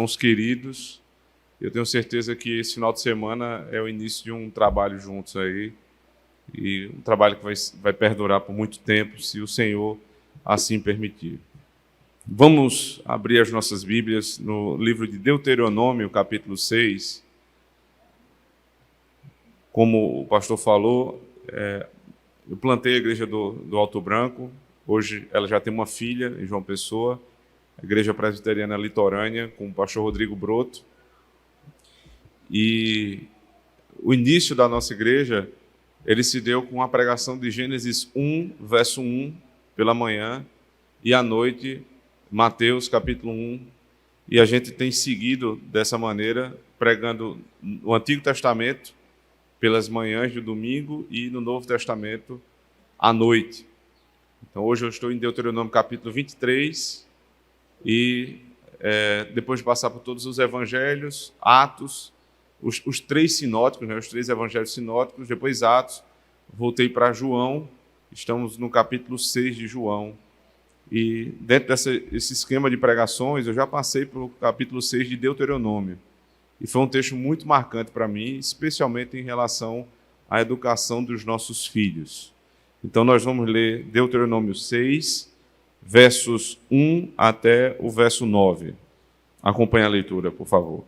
Irmãos queridos, eu tenho certeza que esse final de semana é o início de um trabalho juntos aí, e um trabalho que vai perdurar por muito tempo, se o Senhor assim permitir. Vamos abrir as nossas Bíblias no livro de Deuteronômio, capítulo 6. Como o pastor falou, eu plantei a igreja do Alto Branco. Hoje ela já tem uma filha em João Pessoa, a Igreja Presbiteriana Litorânea, com o pastor Rodrigo Broto. E o início da nossa igreja, ele se deu com a pregação de Gênesis 1, verso 1, pela manhã, e à noite, Mateus, capítulo 1. E a gente tem seguido dessa maneira, pregando o Antigo Testamento pelas manhãs do domingo e no Novo Testamento à noite. Então, hoje eu estou em Deuteronômio, capítulo 23, e depois de passar por todos os evangelhos, Atos, os três sinóticos, né, os três evangelhos sinóticos, depois Atos, voltei para João, estamos no capítulo 6 de João, e dentro desse esquema de pregações, eu já passei pelo capítulo 6 de Deuteronômio, e foi um texto muito marcante para mim, especialmente em relação à educação dos nossos filhos. Então nós vamos ler Deuteronômio 6, versos 1 até o verso 9. Acompanhe a leitura, por favor.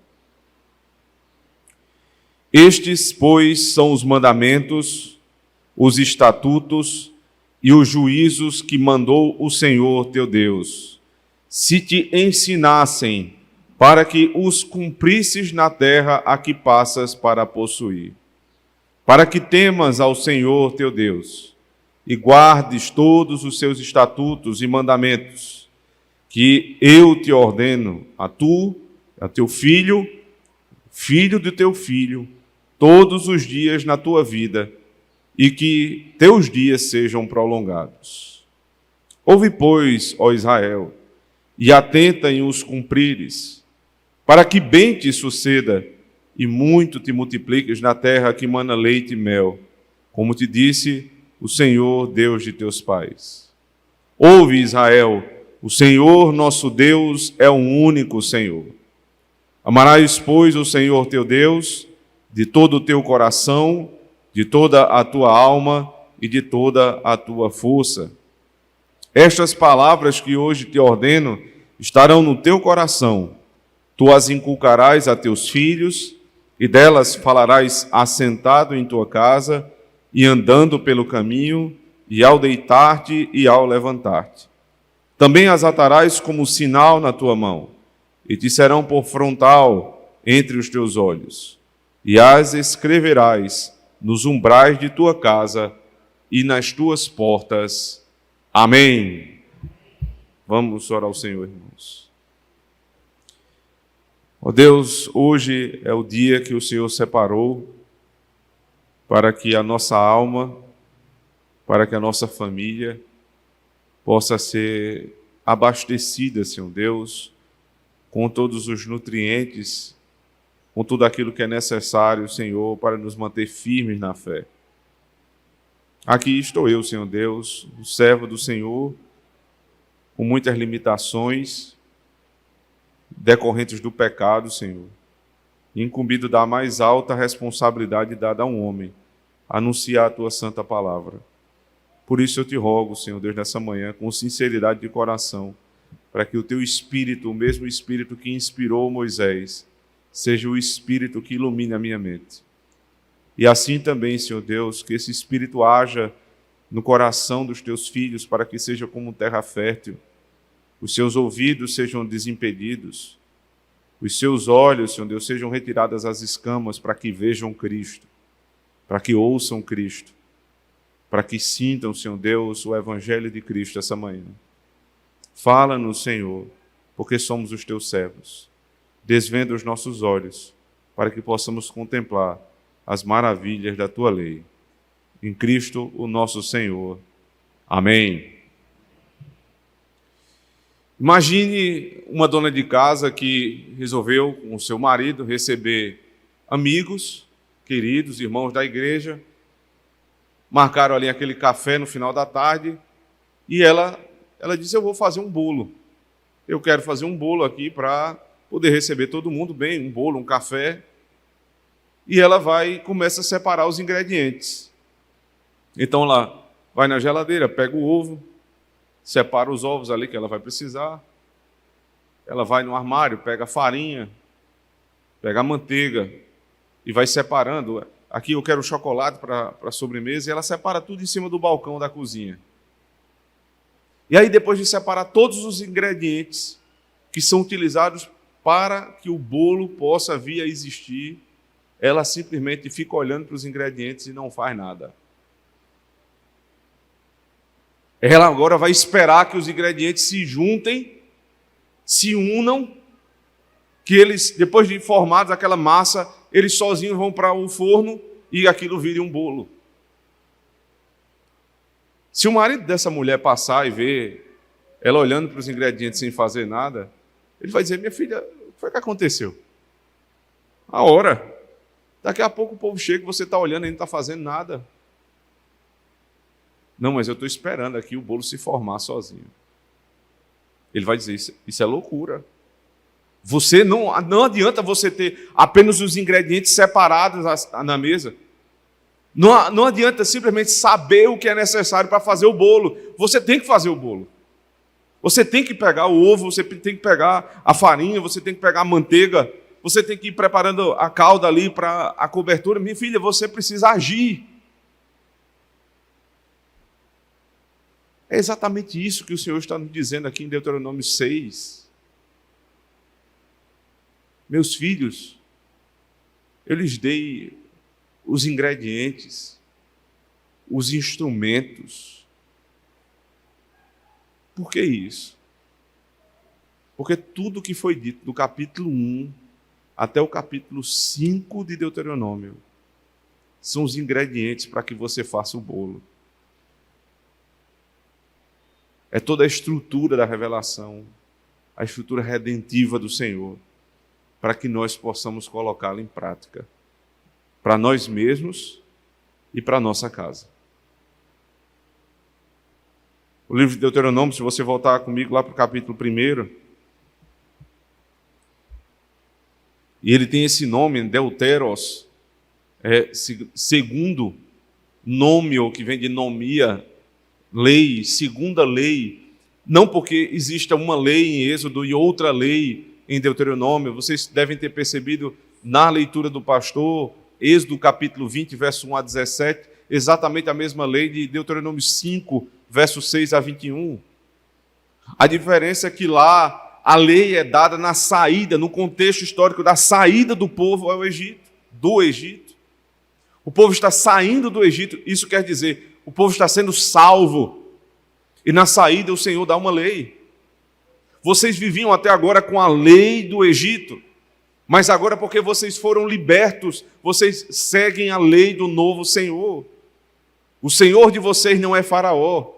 Estes, pois, são os mandamentos, os estatutos e os juízos que mandou o Senhor teu Deus, se te ensinassem, para que os cumprisses na terra a que passas para possuir, para que temas ao Senhor teu Deus, e guardes todos os seus estatutos e mandamentos, que eu te ordeno, a teu filho, filho do teu filho, todos os dias na tua vida, e que teus dias sejam prolongados. Ouve, pois, ó Israel, e atenta em os cumprires, para que bem te suceda, e muito te multipliques na terra que mana leite e mel, como te disse o Senhor, Deus de teus pais. Ouve, Israel, o Senhor nosso Deus é um único Senhor. Amarás, pois, o Senhor teu Deus de todo o teu coração, de toda a tua alma e de toda a tua força. Estas palavras que hoje te ordeno estarão no teu coração. Tu as inculcarás a teus filhos, e delas falarás assentado em tua casa, e andando pelo caminho, e ao deitar-te e ao levantar-te. Também as atarás como sinal na tua mão, e te serão por frontal entre os teus olhos, e as escreverás nos umbrais de tua casa e nas tuas portas. Amém. Vamos orar ao Senhor, irmãos. Ó Deus, hoje é o dia que o Senhor separou para que a nossa alma, para que a nossa família possa ser abastecida, Senhor Deus, com todos os nutrientes, com tudo aquilo que é necessário, Senhor, para nos manter firmes na fé. Aqui estou eu, Senhor Deus, o servo do Senhor, com muitas limitações decorrentes do pecado, Senhor, incumbido da mais alta responsabilidade dada a um homem, anunciar a tua santa palavra. Por isso eu te rogo, Senhor Deus, nessa manhã, com sinceridade de coração, para que o teu Espírito, o mesmo Espírito que inspirou Moisés, seja o Espírito que ilumine a minha mente. E assim também, Senhor Deus, que esse Espírito haja no coração dos teus filhos, para que seja como terra fértil, os seus ouvidos sejam desimpedidos, os seus olhos, Senhor Deus, sejam retiradas as escamas, para que vejam Cristo, para que ouçam Cristo, para que sintam, Senhor Deus, o Evangelho de Cristo essa manhã. Fala-nos, Senhor, porque somos os teus servos. Desvenda os nossos olhos, para que possamos contemplar as maravilhas da tua lei. Em Cristo, o nosso Senhor. Amém. Imagine uma dona de casa que resolveu, com o seu marido, receber amigos, queridos, irmãos da igreja, marcaram ali aquele café no final da tarde, e ela disse, eu vou fazer um bolo. Eu quero fazer um bolo aqui para poder receber todo mundo bem, um bolo, um café. E ela vai e começa a separar os ingredientes. Então ela vai na geladeira, pega o ovo, separa os ovos ali que ela vai precisar. Ela vai no armário, pega a farinha, pega a manteiga e vai separando. Aqui eu quero chocolate para a sobremesa, e ela separa tudo em cima do balcão da cozinha. E aí, depois de separar todos os ingredientes que são utilizados para que o bolo possa vir a existir, ela simplesmente fica olhando para os ingredientes e não faz nada. Ela agora vai esperar que os ingredientes se juntem, se unam, que eles, depois de formados aquela massa, eles sozinhos vão para o forno e aquilo vire um bolo. Se o marido dessa mulher passar e ver ela olhando para os ingredientes sem fazer nada, ele vai dizer: minha filha, o que foi que aconteceu? A hora. Daqui a pouco o povo chega e você está olhando e não está fazendo nada. Não, mas eu estou esperando aqui o bolo se formar sozinho. Ele vai dizer: isso é loucura. Você não adianta você ter apenas os ingredientes separados na mesa. Não adianta simplesmente saber o que é necessário para fazer o bolo. Você tem que fazer o bolo. Você tem que pegar o ovo, você tem que pegar a farinha, você tem que pegar a manteiga, você tem que ir preparando a calda ali para a cobertura. Minha filha, você precisa agir. É exatamente isso que o Senhor está nos dizendo aqui em Deuteronômio 6. Meus filhos, eu lhes dei os ingredientes, os instrumentos. Por que isso? Porque tudo que foi dito do capítulo 1 até o capítulo 5 de Deuteronômio são os ingredientes para que você faça o bolo. É toda a estrutura da revelação, a estrutura redentiva do Senhor, para que nós possamos colocá-la em prática, para nós mesmos e para a nossa casa. O livro de Deuteronômio, se você voltar comigo lá para o capítulo 1, e ele tem esse nome, Deuteros, segundo nômio, que vem de nomia, lei, segunda lei, não porque exista uma lei em Êxodo e outra lei em Deuteronômio. Vocês devem ter percebido na leitura do pastor, Êxodo capítulo 20, verso 1 a 17, exatamente a mesma lei de Deuteronômio 5, verso 6 a 21. A diferença é que lá a lei é dada na saída, no contexto histórico da saída do povo ao Egito, do Egito. O povo está saindo do Egito, isso quer dizer, o povo está sendo salvo. E na saída o Senhor dá uma lei. Vocês viviam até agora com a lei do Egito, mas agora, porque vocês foram libertos, vocês seguem a lei do novo Senhor. O Senhor de vocês não é Faraó.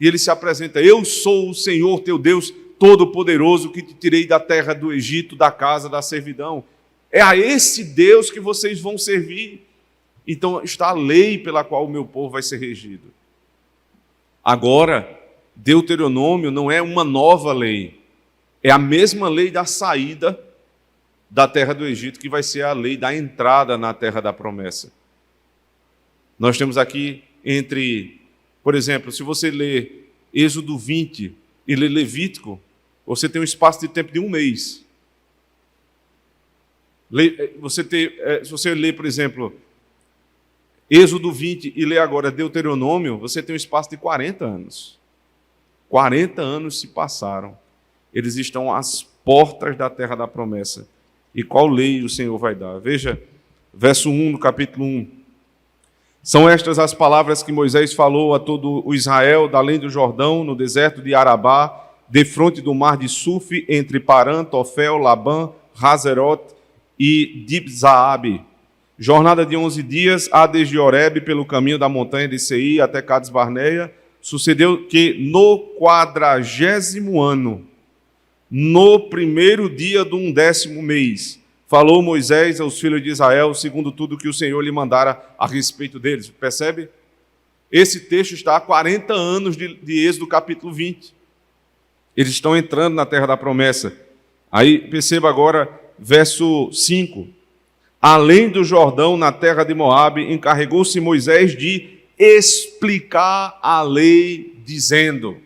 E ele se apresenta: eu sou o Senhor teu Deus Todo-Poderoso, que te tirei da terra do Egito, da casa da servidão. É a esse Deus que vocês vão servir. Então está a lei pela qual o meu povo vai ser regido. Agora, Deuteronômio não é uma nova lei. É a mesma lei da saída da terra do Egito, que vai ser a lei da entrada na terra da promessa. Nós temos aqui por exemplo, se você ler Êxodo 20 e ler Levítico, você tem um espaço de tempo de um mês. Se você ler, por exemplo, Êxodo 20 e ler agora Deuteronômio, você tem um espaço de 40 anos. 40 anos se passaram. Eles estão às portas da terra da promessa. E qual lei o Senhor vai dar? Veja, verso 1 do capítulo 1. São estas as palavras que Moisés falou a todo o Israel, da além do Jordão, no deserto de Arabá, defronte do mar de Suf, entre Parã, Tofel, Labã, Hazerot e Dibzaabe. Jornada de 11 dias, há desde Horebe, pelo caminho da montanha de Seir até Cades Barneia. Sucedeu que no 40º ano, no primeiro dia do 11º mês, falou Moisés aos filhos de Israel, segundo tudo que o Senhor lhe mandara a respeito deles. Percebe? Esse texto está há 40 anos de Êxodo capítulo 20. Eles estão entrando na terra da promessa. Aí perceba agora, verso 5. Além do Jordão, na terra de Moabe, encarregou-se Moisés de explicar a lei, dizendo.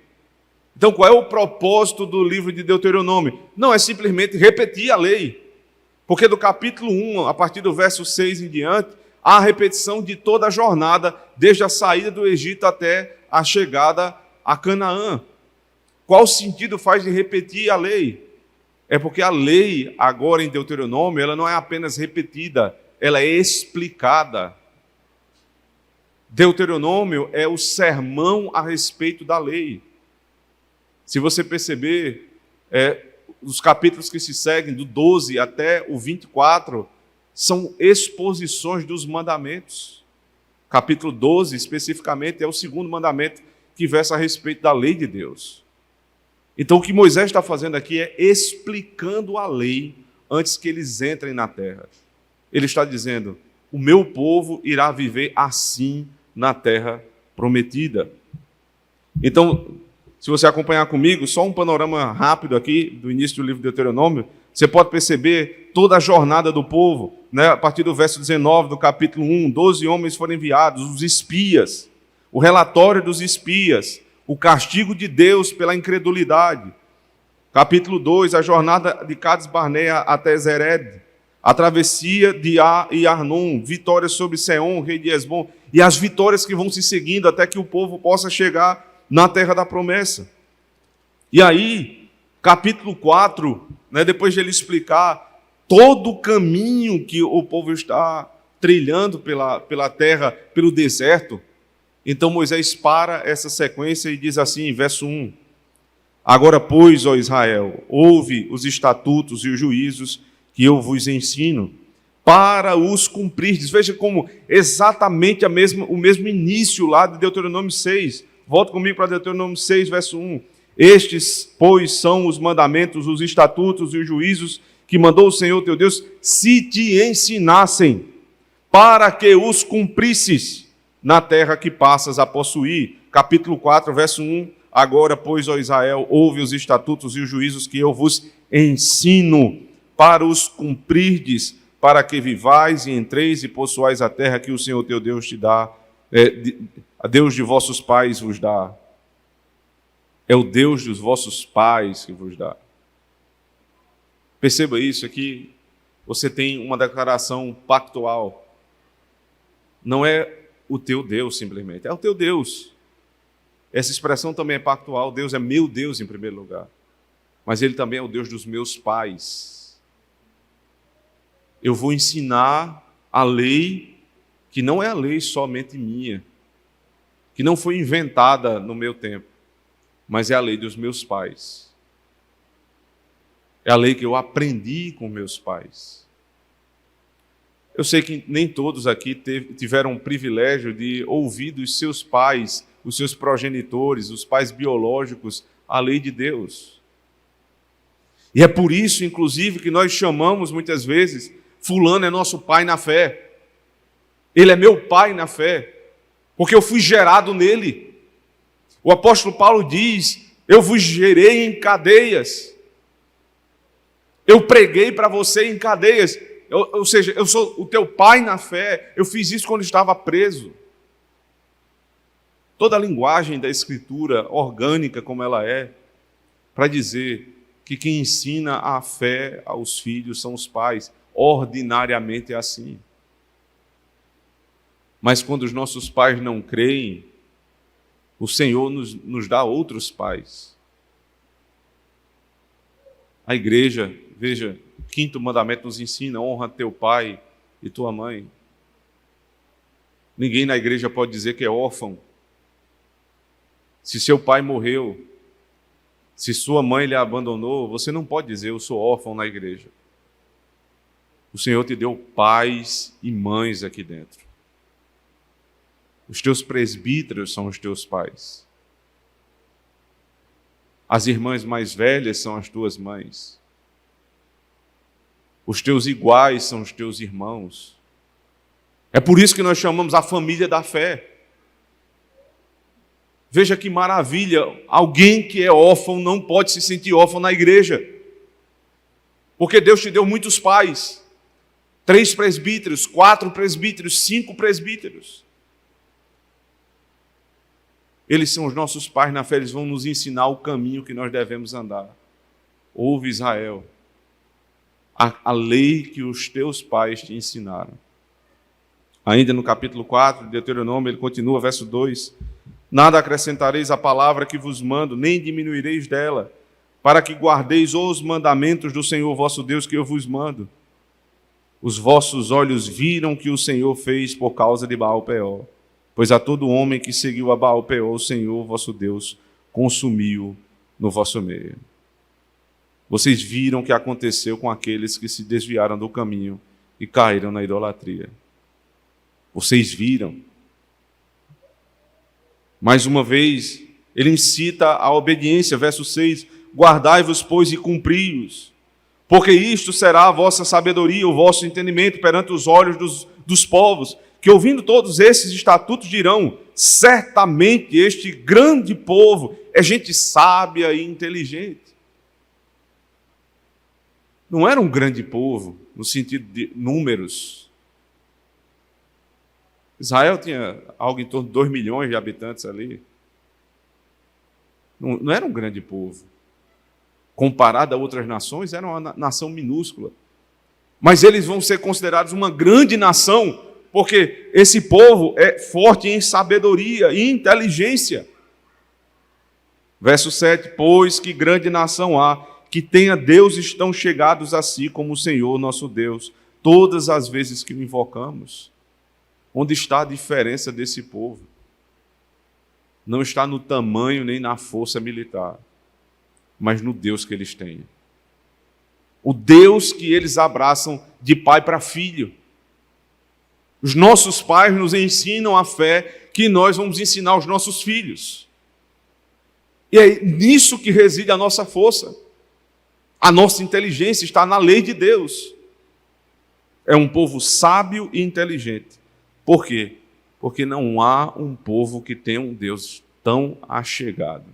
Então, qual é o propósito do livro de Deuteronômio? Não é simplesmente repetir a lei, porque do capítulo 1, a partir do verso 6 em diante, há a repetição de toda a jornada, desde a saída do Egito até a chegada a Canaã. Qual sentido faz de repetir a lei? É porque a lei, agora em Deuteronômio, ela não é apenas repetida, ela é explicada. Deuteronômio é o sermão a respeito da lei. Se você perceber, os capítulos que se seguem, do 12 até o 24, são exposições dos mandamentos. Capítulo 12, especificamente, é o segundo mandamento que versa a respeito da lei de Deus. Então, o que Moisés está fazendo aqui é explicando a lei antes que eles entrem na terra. Ele está dizendo, o meu povo irá viver assim na terra prometida. Então, se você acompanhar comigo, só um panorama rápido aqui do início do livro de Deuteronômio, você pode perceber toda a jornada do povo, né? A partir do verso 19 do capítulo 1, 12 homens foram enviados, os espias, o relatório dos espias, o castigo de Deus pela incredulidade. Capítulo 2, a jornada de Cades Barnea até Zered, a travessia de Ar e Arnon, vitórias sobre Seom, rei de Hesbom, e as vitórias que vão se seguindo até que o povo possa chegar na terra da promessa. E aí, capítulo 4, né, depois de ele explicar todo o caminho que o povo está trilhando pela terra, pelo deserto, então Moisés para essa sequência e diz assim, verso 1, agora, pois, ó Israel, ouve os estatutos e os juízos que eu vos ensino, para os cumprirdes. Veja como exatamente o mesmo início lá de Deuteronômio 6. Volta comigo para Deuteronômio 6, verso 1. Estes, pois, são os mandamentos, os estatutos e os juízos que mandou o Senhor teu Deus, se te ensinassem, para que os cumprisses na terra que passas a possuir. Capítulo 4, verso 1. Agora, pois, ó Israel, ouve os estatutos e os juízos que eu vos ensino, para os cumprirdes, para que vivais e entreis e possuais a terra que o Senhor teu Deus te dá, a Deus de vossos pais vos dá. É o Deus dos vossos pais que vos dá. Perceba isso aqui, você tem uma declaração pactual. Não é o teu Deus simplesmente, é o teu Deus. Essa expressão também é pactual, Deus é meu Deus em primeiro lugar, mas Ele também é o Deus dos meus pais. Eu vou ensinar a lei, que não é a lei somente minha, que não foi inventada no meu tempo, mas é a lei dos meus pais. É a lei que eu aprendi com meus pais. Eu sei que nem todos aqui tiveram o privilégio de ouvir dos seus pais, os seus progenitores, os pais biológicos, a lei de Deus. E é por isso, inclusive, que nós chamamos muitas vezes, fulano é nosso pai na fé. Ele é meu pai na fé, porque eu fui gerado nele. O apóstolo Paulo diz, eu vos gerei em cadeias. Eu preguei para você em cadeias. Ou seja, eu sou o teu pai na fé. Eu fiz isso quando estava preso. Toda a linguagem da Escritura, orgânica como ela é, para dizer que quem ensina a fé aos filhos são os pais. Ordinariamente é assim. Mas quando os nossos pais não creem, o Senhor nos dá outros pais. A igreja, veja, o 5º mandamento nos ensina, honra teu pai e tua mãe. Ninguém na igreja pode dizer que é órfão. Se seu pai morreu, se sua mãe lhe abandonou, você não pode dizer, eu sou órfão na igreja. O Senhor te deu pais e mães aqui dentro. Os teus presbíteros são os teus pais. As irmãs mais velhas são as tuas mães. Os teus iguais são os teus irmãos. É por isso que nós chamamos a família da fé. Veja que maravilha, alguém que é órfão não pode se sentir órfão na igreja. Porque Deus te deu muitos pais. 3 presbíteros, 4 presbíteros, 5 presbíteros. Eles são os nossos pais na fé, eles vão nos ensinar o caminho que nós devemos andar. Ouve, Israel, a lei que os teus pais te ensinaram. Ainda no capítulo 4 de Deuteronômio, ele continua, verso 2: Nada acrescentareis à palavra que vos mando, nem diminuireis dela, para que guardeis os mandamentos do Senhor vosso Deus que eu vos mando. Os vossos olhos viram que o Senhor fez por causa de Baal-peor, pois a todo homem que seguiu a Baal-peor, o Senhor vosso Deus consumiu no vosso meio. Vocês viram o que aconteceu com aqueles que se desviaram do caminho e caíram na idolatria. Vocês viram. Mais uma vez, ele incita a obediência, verso 6: Guardai-vos, pois, e cumpri-os, porque isto será a vossa sabedoria, o vosso entendimento perante os olhos dos povos, que ouvindo todos esses estatutos dirão: certamente este grande povo é gente sábia e inteligente. Não era um grande povo, no sentido de números. Israel tinha algo em torno de 2 milhões de habitantes ali. Não era um grande povo. Comparado a outras nações, era uma nação minúscula. Mas eles vão ser considerados uma grande nação, porque esse povo é forte em sabedoria e inteligência. Verso 7: Pois que grande nação há, que tenha deuses tão chegados a si como o Senhor nosso Deus, todas as vezes que o invocamos. Onde está a diferença desse povo? Não está no tamanho nem na força militar, mas no Deus que eles têm. O Deus que eles abraçam de pai para filho. Os nossos pais nos ensinam a fé que nós vamos ensinar aos nossos filhos. E é nisso que reside a nossa força. A nossa inteligência está na lei de Deus. É um povo sábio e inteligente. Por quê? Porque não há um povo que tenha um Deus tão achegado.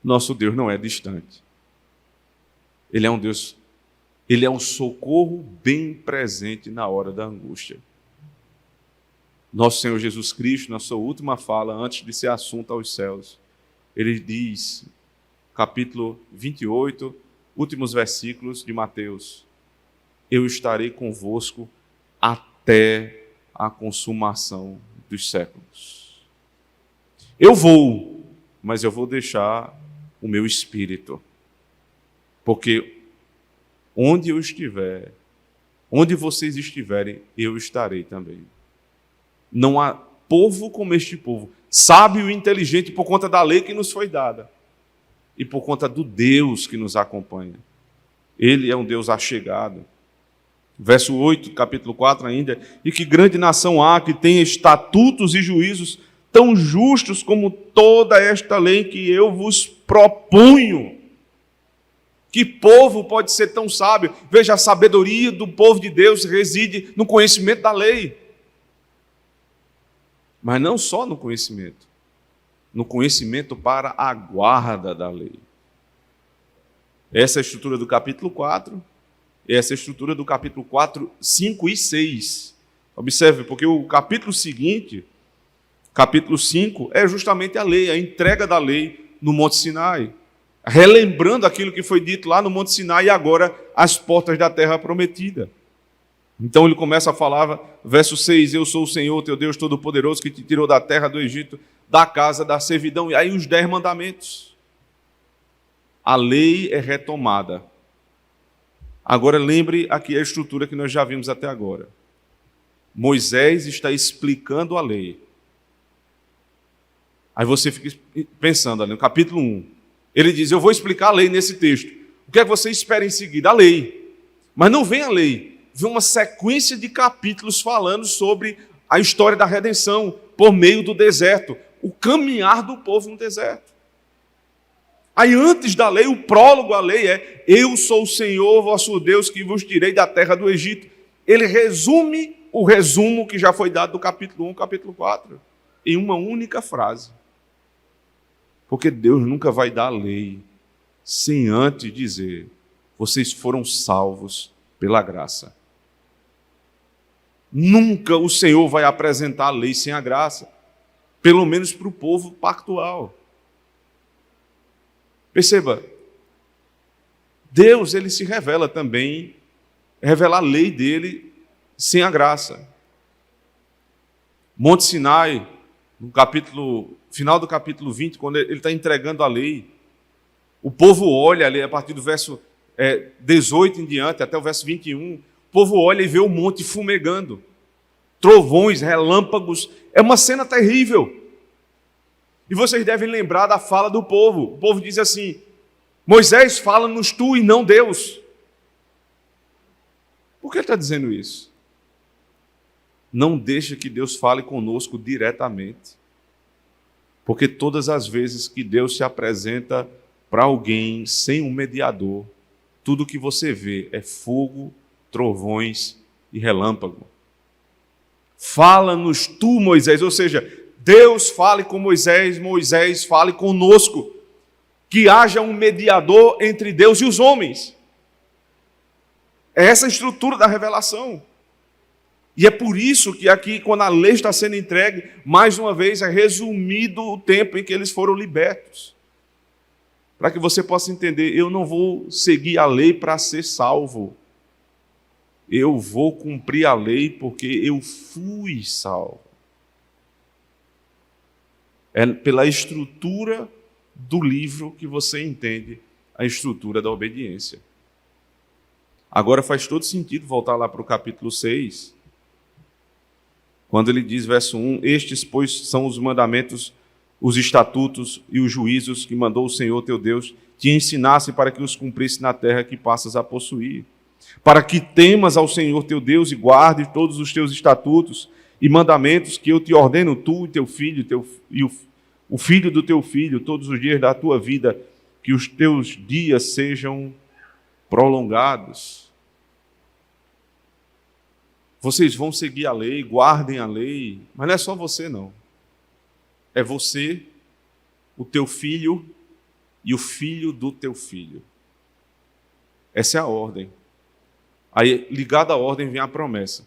Nosso Deus não é distante. Ele é um Deus, ele é um socorro bem presente na hora da angústia. Nosso Senhor Jesus Cristo, na sua última fala, antes de ser assunto aos céus, ele diz, capítulo 28, últimos versículos de Mateus: Eu estarei convosco até a consumação dos séculos. Eu vou, mas eu vou deixar o meu espírito, porque onde eu estiver, onde vocês estiverem, eu estarei também. Não há povo como este povo, sábio e inteligente por conta da lei que nos foi dada e por conta do Deus que nos acompanha. Ele é um Deus achegado. Verso 8, capítulo 4 ainda: E que grande nação há que tem estatutos e juízos tão justos como toda esta lei que eu vos propunho. Que povo pode ser tão sábio? Veja, a sabedoria do povo de Deus reside no conhecimento da lei. Mas não só no conhecimento para a guarda da lei. Essa é a estrutura do capítulo 4, essa é a estrutura do capítulo 4, 5 e 6. Observe, porque o capítulo seguinte, capítulo 5, é justamente a lei, a entrega da lei no Monte Sinai. Relembrando aquilo que foi dito lá no Monte Sinai e agora as portas da terra prometida. Então ele começa a falar, verso 6, Eu sou o Senhor, teu Deus Todo-Poderoso, que te tirou da terra do Egito, da casa da servidão. E aí os 10 mandamentos. A lei é retomada. Agora lembre aqui a estrutura que nós já vimos até agora. Moisés está explicando a lei. Aí você fica pensando ali no capítulo 1. Ele diz, eu vou explicar a lei nesse texto. O que é que você espera em seguida? A lei. Mas não vem a lei. Vem uma sequência de capítulos falando sobre a história da redenção por meio do deserto. O caminhar do povo no deserto. Aí antes da lei, o prólogo à lei é: Eu sou o Senhor vosso Deus que vos tirei da terra do Egito. Ele resume o resumo que já foi dado do capítulo 1, capítulo 4, em uma única frase. Porque Deus nunca vai dar a lei sem antes dizer: vocês foram salvos pela graça. Nunca o Senhor vai apresentar a lei sem a graça, pelo menos para o povo pactual. Perceba, Deus ele se revela também, revela a lei dele sem a graça. Monte Sinai, no final do capítulo 20, quando ele está entregando a lei, o povo olha ali, a partir do verso 18 em diante, até o verso 21, o povo olha e vê o monte fumegando, trovões, relâmpagos, é uma cena terrível. E vocês devem lembrar da fala do povo. O povo diz assim: Moisés, fala-nos tu e não Deus. Por que ele está dizendo isso? Não deixa que Deus fale conosco diretamente. Porque todas as vezes que Deus se apresenta para alguém sem um mediador, tudo que você vê é fogo, trovões e relâmpago. Fala-nos tu, Moisés, ou seja, Deus fale com Moisés, Moisés fale conosco. Que haja um mediador entre Deus e os homens. É essa a estrutura da revelação. E é por isso que aqui, quando a lei está sendo entregue, mais uma vez é resumido o tempo em que eles foram libertos. Para que você possa entender, eu não vou seguir a lei para ser salvo. Eu vou cumprir a lei porque eu fui salvo. É pela estrutura do livro que você entende a estrutura da obediência. Agora faz todo sentido voltar lá para o capítulo 6, quando ele diz, verso 1, estes, pois, são os mandamentos, os estatutos e os juízos que mandou o Senhor teu Deus te ensinasse para que os cumprisse na terra que passas a possuir, para que temas ao Senhor teu Deus e guardes todos os teus estatutos e mandamentos que eu te ordeno, tu e teu filho, o filho do teu filho, todos os dias da tua vida, que os teus dias sejam prolongados. Vocês vão seguir a lei, guardem a lei, mas não é só você não. É você, o teu filho e o filho do teu filho. Essa é a ordem. Aí, ligada à ordem, vem a promessa,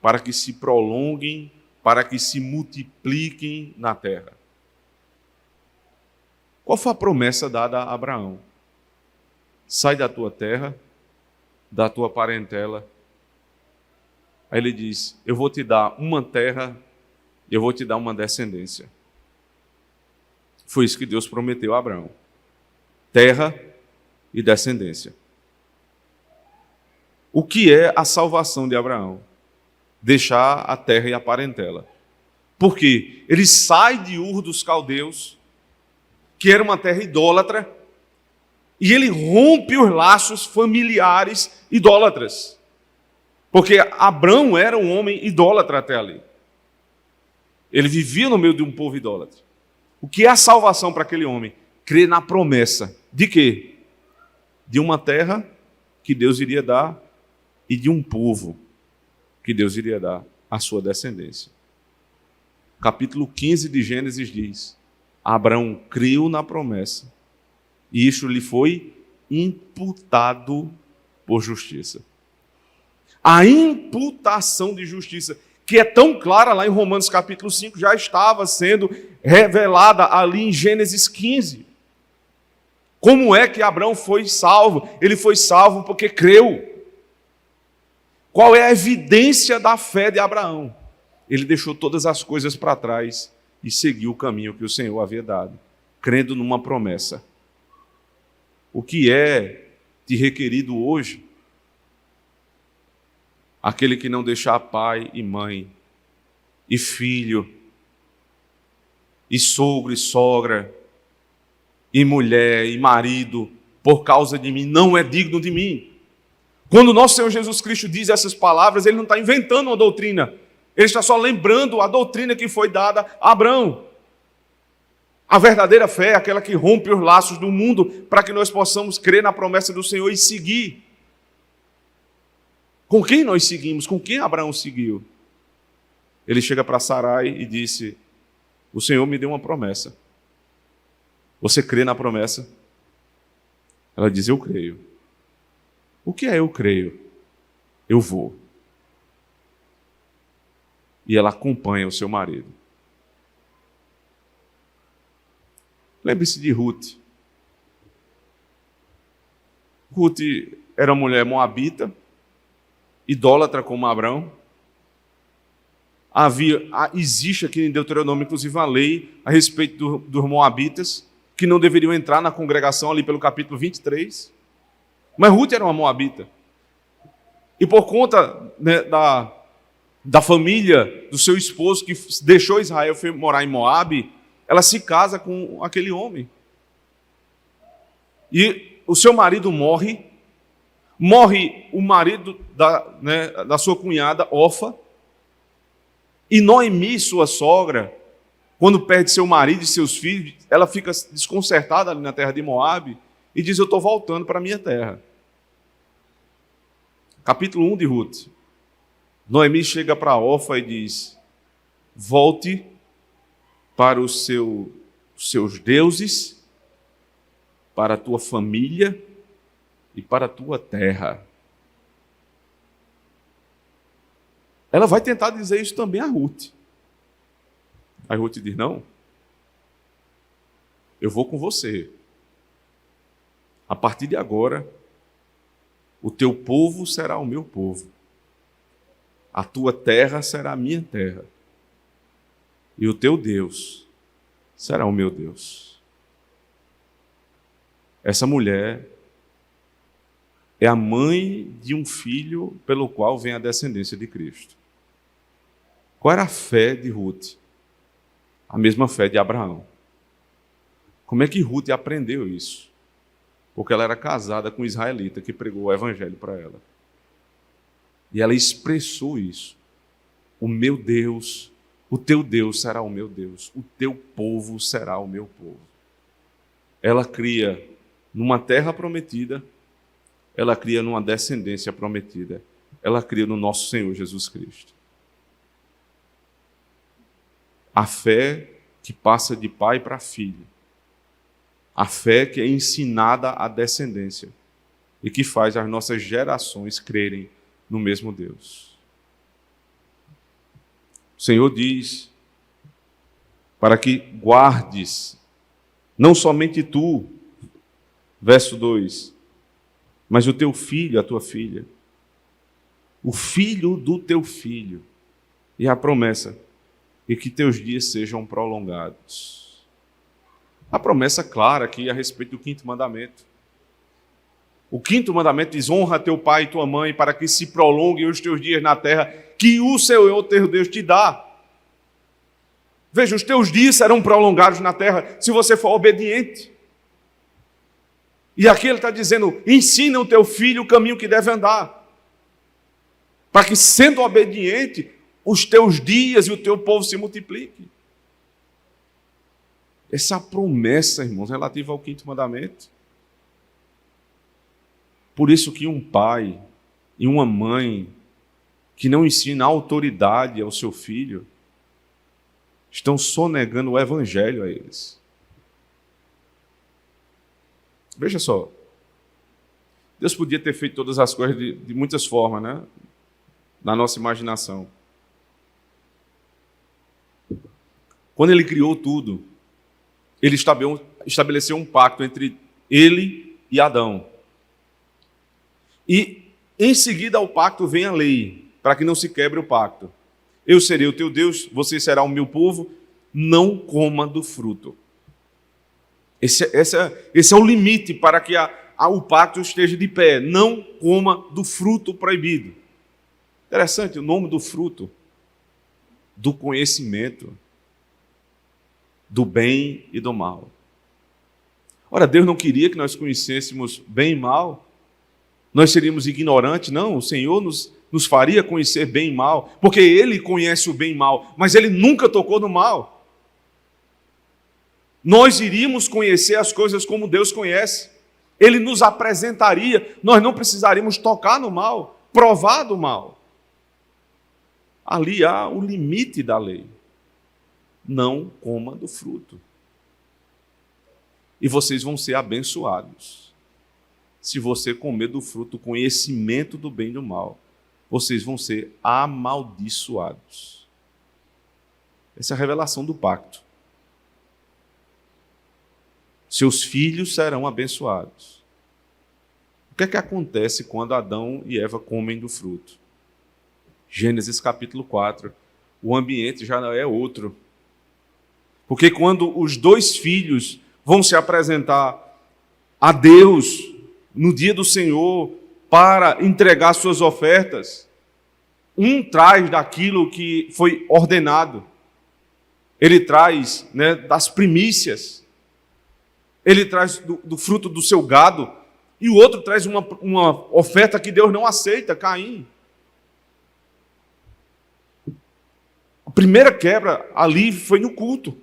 para que se prolonguem, para que se multipliquem na terra. Qual foi a promessa dada a Abraão? Sai da tua terra, da tua parentela. Aí ele diz, eu vou te dar uma terra, eu vou te dar uma descendência. Foi isso que Deus prometeu a Abraão. Terra e descendência. O que é a salvação de Abraão? Deixar a terra e a parentela. Por quê? Ele sai de Ur dos Caldeus, que era uma terra idólatra, e ele rompe os laços familiares idólatras. Porque Abraão era um homem idólatra até ali. Ele vivia no meio de um povo idólatra. O que é a salvação para aquele homem? Crer na promessa. De quê? De uma terra que Deus iria dar e de um povo que Deus iria dar à sua descendência. Capítulo 15 de Gênesis diz, Abraão creu na promessa e isso lhe foi imputado por justiça. A imputação de justiça, que é tão clara lá em Romanos capítulo 5, já estava sendo revelada ali em Gênesis 15. Como é que Abraão foi salvo? Ele foi salvo porque creu. Qual é a evidência da fé de Abraão? Ele deixou todas as coisas para trás e seguiu o caminho que o Senhor havia dado, crendo numa promessa. O que é te requerido hoje? Aquele que não deixar pai e mãe, e filho, e sogro e sogra, e mulher e marido, por causa de mim, não é digno de mim. Quando o nosso Senhor Jesus Cristo diz essas palavras, Ele não está inventando uma doutrina, Ele está só lembrando a doutrina que foi dada a Abraão. A verdadeira fé é aquela que rompe os laços do mundo para que nós possamos crer na promessa do Senhor e seguir. Com quem nós seguimos? Com quem Abraão seguiu? Ele chega para Sarai e disse, o Senhor me deu uma promessa. Você crê na promessa? Ela diz: eu creio. O que é eu creio? Eu vou. E ela acompanha o seu marido. Lembre-se de Ruth. Ruth era uma mulher moabita, idólatra como Abrão. Existe aqui em Deuteronômio, inclusive, uma lei a respeito dos moabitas, que não deveriam entrar na congregação ali pelo capítulo 23. Mas Ruth era uma moabita. E por conta, né, da família do seu esposo, que deixou Israel e foi morar em Moabe, ela se casa com aquele homem. E o seu marido morre o marido da sua cunhada, Orfa, e Noemi, sua sogra, quando perde seu marido e seus filhos, ela fica desconcertada ali na terra de Moabe e diz: eu estou voltando para a minha terra. Capítulo 1 de Ruth. Noemi chega para Orfa e diz: volte para os seus deuses, para a tua família e para a tua terra. Ela vai tentar dizer isso também a Ruth. Aí Ruth diz: não, eu vou com você. A partir de agora, o teu povo será o meu povo. A tua terra será a minha terra. E o teu Deus será o meu Deus. Essa mulher é a mãe de um filho pelo qual vem a descendência de Cristo. Qual era a fé de Ruth? A mesma fé de Abraão. Como é que Ruth aprendeu isso? Porque ela era casada com um israelita que pregou o evangelho para ela. E ela expressou isso. O meu Deus, o teu Deus será o meu Deus. O teu povo será o meu povo. Ela cria numa terra prometida, ela cria numa descendência prometida. Ela cria no nosso Senhor Jesus Cristo. A fé que passa de pai para filho. A fé que é ensinada à descendência e que faz as nossas gerações crerem no mesmo Deus. O Senhor diz para que guardes, não somente tu, verso 2, mas o teu filho, a tua filha, o filho do teu filho, e a promessa, e que teus dias sejam prolongados. A promessa clara aqui a respeito do quinto mandamento. O quinto mandamento diz: honra teu pai e tua mãe para que se prolonguem os teus dias na terra que o Senhor teu Deus te dá. Veja, os teus dias serão prolongados na terra se você for obediente. E aqui ele está dizendo: ensina o teu filho o caminho que deve andar, para que, sendo obediente, os teus dias e o teu povo se multipliquem. Essa promessa, irmãos, relativa ao quinto mandamento. Por isso que um pai e uma mãe que não ensina autoridade ao seu filho estão sonegando o evangelho a eles. Veja só, Deus podia ter feito todas as coisas de muitas formas, né? Na nossa imaginação. Quando Ele criou tudo, Ele estabeleceu um pacto entre Ele e Adão. E, em seguida ao pacto, vem a lei, para que não se quebre o pacto. Eu serei o teu Deus, você será o meu povo, não coma do fruto. Esse é o limite para que o pacto esteja de pé. Não coma do fruto proibido. Interessante o nome do fruto, do conhecimento, do bem e do mal. Ora, Deus não queria que nós conhecêssemos bem e mal. Nós seríamos ignorantes. Não, o Senhor nos faria conhecer bem e mal, porque Ele conhece o bem e mal, mas Ele nunca tocou no mal. Nós iríamos conhecer as coisas como Deus conhece. Ele nos apresentaria, nós não precisaríamos tocar no mal, provar do mal. Ali há o limite da lei. Não coma do fruto. E vocês vão ser abençoados. se você comer do fruto do conhecimento do bem e do mal, vocês vão ser amaldiçoados. Essa é a revelação do pacto. Seus filhos serão abençoados. O que é que acontece quando Adão e Eva comem do fruto? Gênesis capítulo 4, o ambiente já é outro. Porque quando os dois filhos vão se apresentar a Deus no dia do Senhor para entregar suas ofertas, um traz daquilo que foi ordenado. Ele traz, das primícias. Ele traz do fruto do seu gado. E o outro traz uma oferta que Deus não aceita, Caim. A primeira quebra ali foi no culto.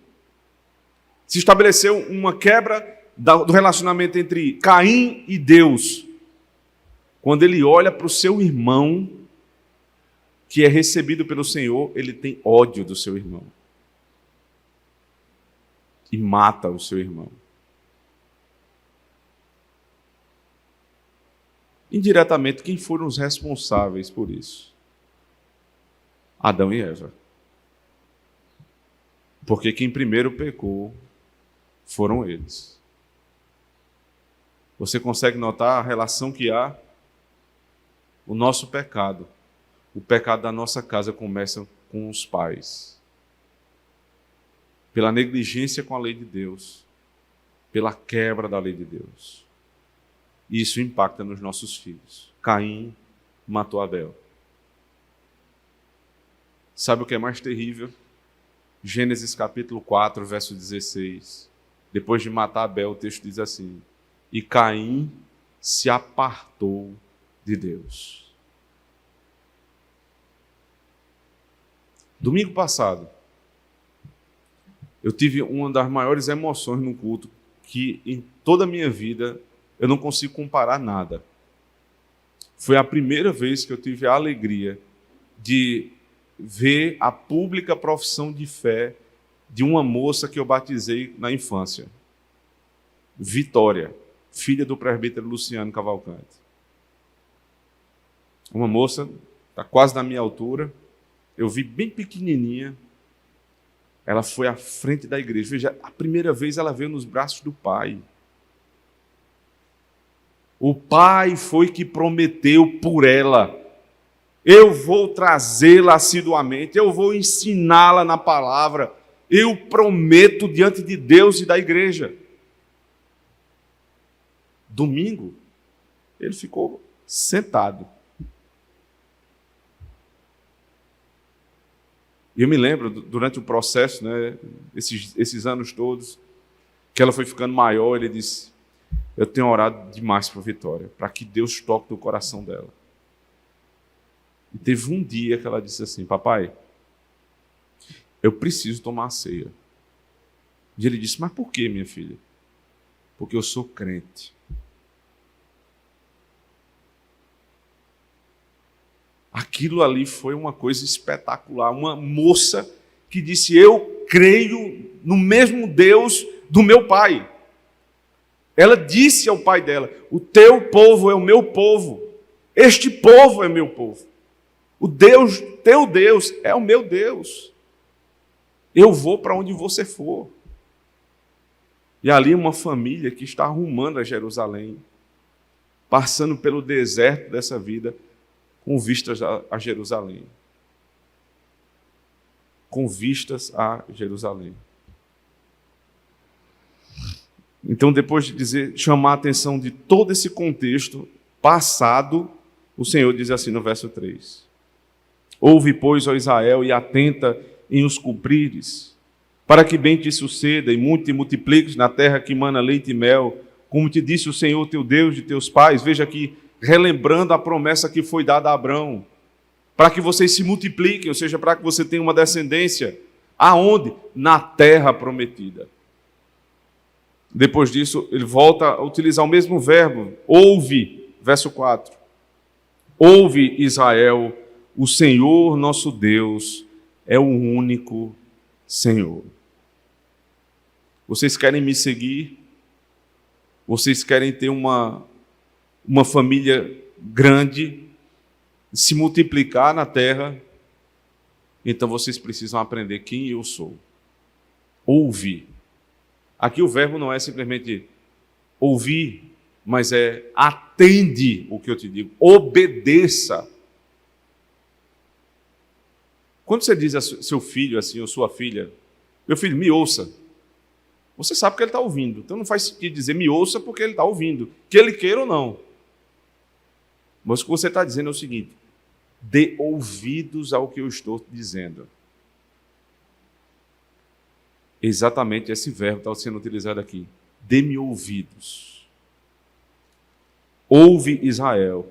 Se estabeleceu uma quebra do relacionamento entre Caim e Deus. Quando ele olha para o seu irmão, que é recebido pelo Senhor, ele tem ódio do seu irmão. E mata o seu irmão. Indiretamente, quem foram os responsáveis por isso? Adão e Eva. Porque quem primeiro pecou foram eles. Você consegue notar a relação que há? O nosso pecado, o pecado da nossa casa começa com os pais. Pela negligência com a lei de Deus, pela quebra da lei de Deus. E isso impacta nos nossos filhos. Caim matou Abel. Sabe o que é mais terrível? Gênesis capítulo 4, verso 16. Depois de matar Abel, o texto diz assim: e Caim se apartou de Deus. Domingo passado, eu tive uma das maiores emoções no culto, que em toda a minha vida eu não consigo comparar nada. Foi a primeira vez que eu tive a alegria de ver a pública profissão de fé de uma moça que eu batizei na infância. Vitória, filha do presbítero Luciano Cavalcante. Uma moça, está quase na minha altura, eu vi bem pequenininha, ela foi à frente da igreja. Veja, a primeira vez ela veio nos braços do pai. O pai foi que prometeu por ela: eu vou trazê-la assiduamente, eu vou ensiná-la na palavra, eu prometo diante de Deus e da igreja. Domingo, ele ficou sentado. E eu me lembro, durante o processo, esses anos todos, que ela foi ficando maior, ele disse: eu tenho orado demais por Vitória, para que Deus toque no coração dela. E teve um dia que ela disse assim: papai, eu preciso tomar a ceia. E ele disse: mas por quê, minha filha? Porque eu sou crente. Aquilo ali foi uma coisa espetacular. Uma moça que disse: eu creio no mesmo Deus do meu pai. Ela disse ao pai dela: o teu povo é o meu povo. Este povo é meu povo. O Deus, teu Deus, é o meu Deus. Eu vou para onde você for. E ali uma família que está rumando a Jerusalém, passando pelo deserto dessa vida, com vistas a Jerusalém. Com vistas a Jerusalém. Então, depois de chamar a atenção de todo esse contexto passado, o Senhor diz assim no verso 3: ouve, pois, ó Israel, e atenta em os cumprires, para que bem te suceda e muito te multipliques na terra que mana leite e mel, como te disse o Senhor teu Deus de teus pais. Veja aqui, relembrando a promessa que foi dada a Abraão, para que vocês se multipliquem, ou seja, para que você tenha uma descendência. Aonde? Na terra prometida. Depois disso, ele volta a utilizar o mesmo verbo, ouve, verso 4. Ouve, Israel, o Senhor nosso Deus é o único Senhor. Vocês querem me seguir? Vocês querem ter uma uma família grande, se multiplicar na terra, então vocês precisam aprender quem eu sou. Ouvir. Aqui o verbo não é simplesmente ouvir, mas é atende o que eu te digo, obedeça. Quando você diz a seu filho assim, ou sua filha, meu filho, me ouça, você sabe que ele está ouvindo, então não faz sentido dizer me ouça porque ele está ouvindo, que ele queira ou não. Mas o que você está dizendo é o seguinte: dê ouvidos ao que eu estou dizendo. Exatamente esse verbo está sendo utilizado aqui. Dê-me ouvidos. Ouve Israel.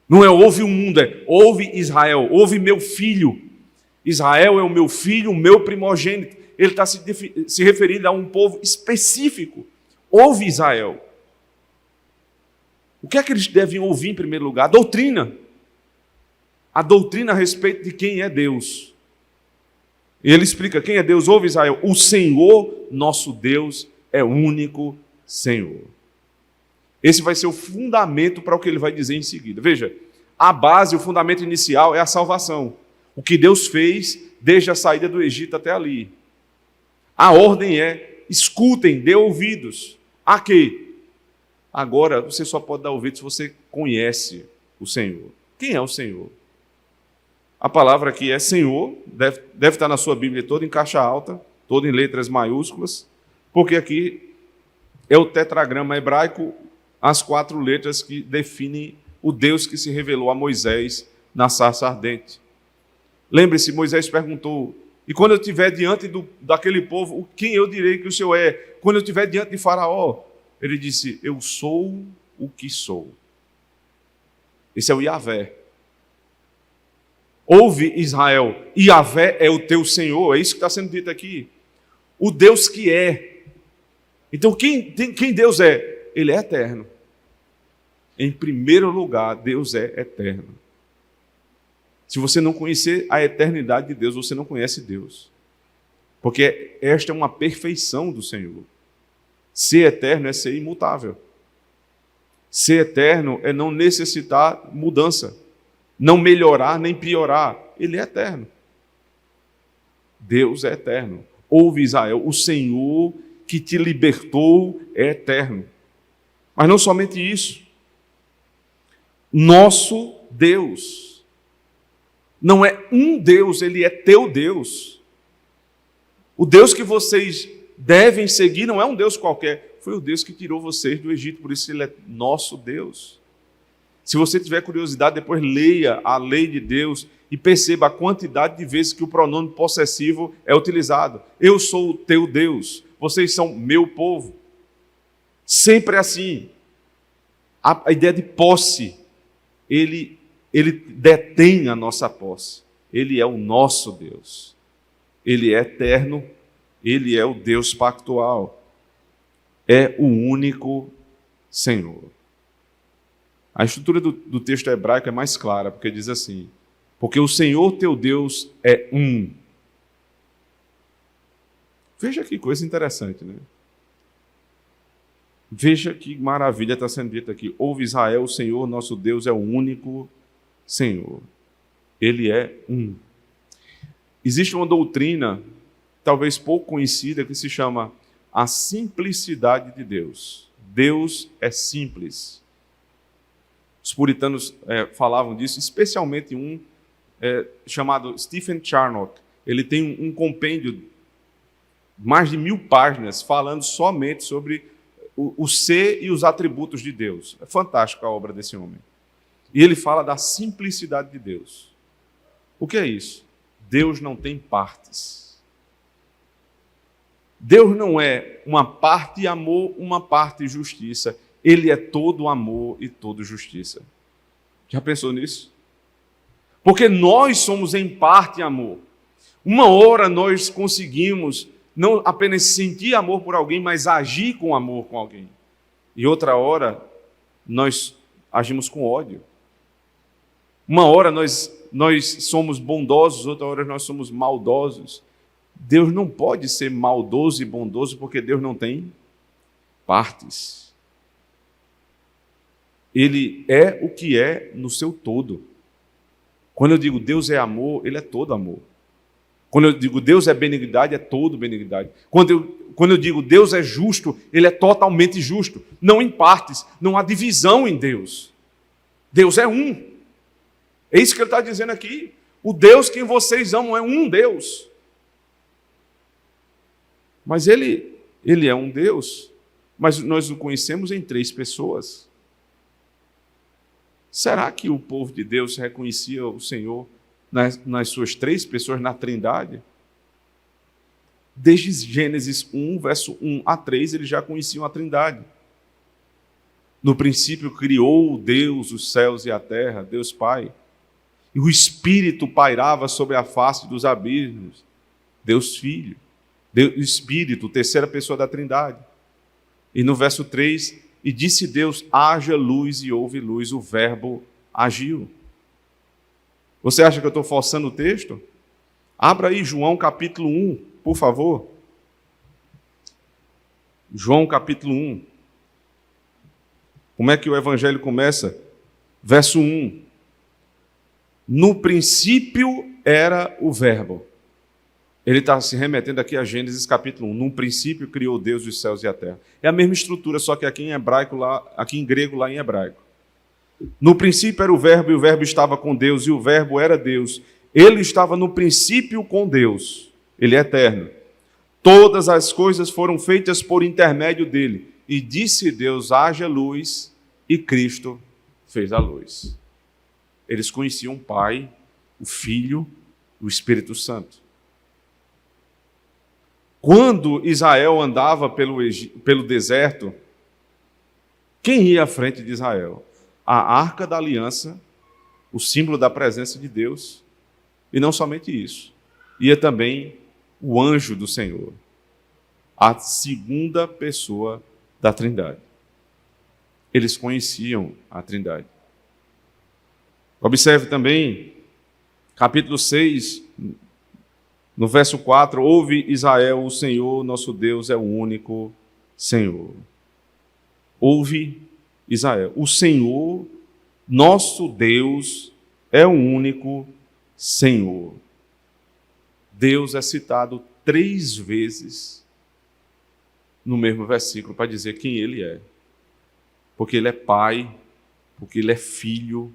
Não é ouve o mundo, é ouve Israel, ouve meu filho. Israel é o meu filho, o meu primogênito. Ele está se referindo a um povo específico. Ouve Israel. O que é que eles devem ouvir em primeiro lugar? A doutrina. A doutrina a respeito de quem é Deus. Ele explica quem é Deus. Ouve Israel. O Senhor, nosso Deus, é o único Senhor. Esse vai ser o fundamento para o que ele vai dizer em seguida. Veja, a base, o fundamento inicial é a salvação. O que Deus fez desde a saída do Egito até ali. A ordem é: escutem, dê ouvidos. A quê? Agora, você só pode dar ouvidos se você conhece o Senhor. Quem é o Senhor? A palavra aqui é Senhor, deve estar na sua Bíblia toda em caixa alta, toda em letras maiúsculas, porque aqui é o tetragrama hebraico, as 4 letras que definem o Deus que se revelou a Moisés na sarça ardente. Lembre-se, Moisés perguntou: e quando eu estiver diante daquele povo, quem eu direi que o Senhor é? Quando eu estiver diante de Faraó, ele disse: eu sou o que sou. Esse é o Yahvé. Ouve Israel, Yahvé é o teu Senhor, é isso que está sendo dito aqui. O Deus que é. Então quem Deus é? Ele é eterno. Em primeiro lugar, Deus é eterno. Se você não conhecer a eternidade de Deus, você não conhece Deus. Porque esta é uma perfeição do Senhor. Ser eterno é ser imutável. Ser eterno é não necessitar mudança, não melhorar nem piorar. Ele é eterno. Deus é eterno. Ouve Israel, o Senhor que te libertou é eterno. Mas não somente isso. Nosso Deus. Não é um Deus, ele é teu Deus. O Deus que vocês devem seguir não é um Deus qualquer. Foi o Deus que tirou vocês do Egito, por isso ele é nosso Deus. Se você tiver curiosidade, depois leia a lei de Deus e perceba a quantidade de vezes que o pronome possessivo é utilizado. Eu sou o teu Deus, vocês são meu povo. Sempre assim. A ideia de posse, ele detém a nossa posse. Ele é o nosso Deus. Ele é eterno, ele é o Deus pactual. É o único Senhor. A estrutura do texto hebraico é mais clara, porque diz assim: porque o Senhor teu Deus é um. Veja que coisa interessante, né? Veja que maravilha está sendo dita aqui. Ouve Israel, o Senhor nosso Deus é o único Senhor. Ele é um. Existe uma doutrina, talvez pouco conhecida, que se chama a simplicidade de Deus. Deus é simples. Os puritanos falavam disso, especialmente um chamado Stephen Charnock. Ele tem um compêndio, mais de 1000 páginas, falando somente sobre o ser e os atributos de Deus. É fantástica a obra desse homem. E ele fala da simplicidade de Deus. O que é isso? Deus não tem partes. Deus não é uma parte amor, uma parte justiça. Ele é todo amor e todo justiça. Já pensou nisso? Porque nós somos em parte amor. Uma hora nós conseguimos não apenas sentir amor por alguém, mas agir com amor com alguém. E outra hora nós agimos com ódio. Uma hora nós somos bondosos, outra hora nós somos maldosos. Deus não pode ser maldoso e bondoso porque Deus não tem partes. ele é o que é no seu todo. Quando eu digo Deus é amor, ele é todo amor. Quando eu digo Deus é benignidade, é todo benignidade. Quando eu digo Deus é justo, ele é totalmente justo. Não em partes, não há divisão em Deus. Deus é um. É isso que ele está dizendo aqui. O Deus que vocês amam é um Deus. Mas ele é um Deus, mas nós o conhecemos em 3 pessoas. Será que o povo de Deus reconhecia o Senhor nas suas 3 pessoas, na Trindade? Desde Gênesis 1, verso 1 a 3, eles já conheciam a Trindade. No princípio criou Deus os céus e a terra, Deus Pai. E o Espírito pairava sobre a face dos abismos, Deus Filho. Deus Espírito, terceira pessoa da Trindade. E no verso 3, e disse Deus, haja luz e houve luz, o verbo agiu. Você acha que eu estou forçando o texto? Abra aí João capítulo 1, por favor. João capítulo 1. Como é que o evangelho começa? Verso 1. No princípio era o verbo. Ele está se remetendo aqui a Gênesis capítulo 1. No princípio criou Deus os céus e a terra. É a mesma estrutura, só que aqui em hebraico, aqui em grego, lá em hebraico. No princípio era o verbo, e o verbo estava com Deus, e o verbo era Deus. Ele estava no princípio com Deus. Ele é eterno. Todas as coisas foram feitas por intermédio dele. E disse Deus, haja luz, e Cristo fez a luz. Eles conheciam o Pai, o Filho, o Espírito Santo. Quando Israel andava pelo deserto, quem ia à frente de Israel? A Arca da Aliança, o símbolo da presença de Deus, e não somente isso, ia também o anjo do Senhor, a segunda pessoa da Trindade. Eles conheciam a Trindade. Observe também, capítulo 6, no verso 4, ouve Israel, o Senhor, nosso Deus, é o único Senhor. Ouve Israel, o Senhor, nosso Deus, é o único Senhor. Deus é citado 3 vezes no mesmo versículo para dizer quem Ele é. Porque Ele é Pai, porque Ele é Filho,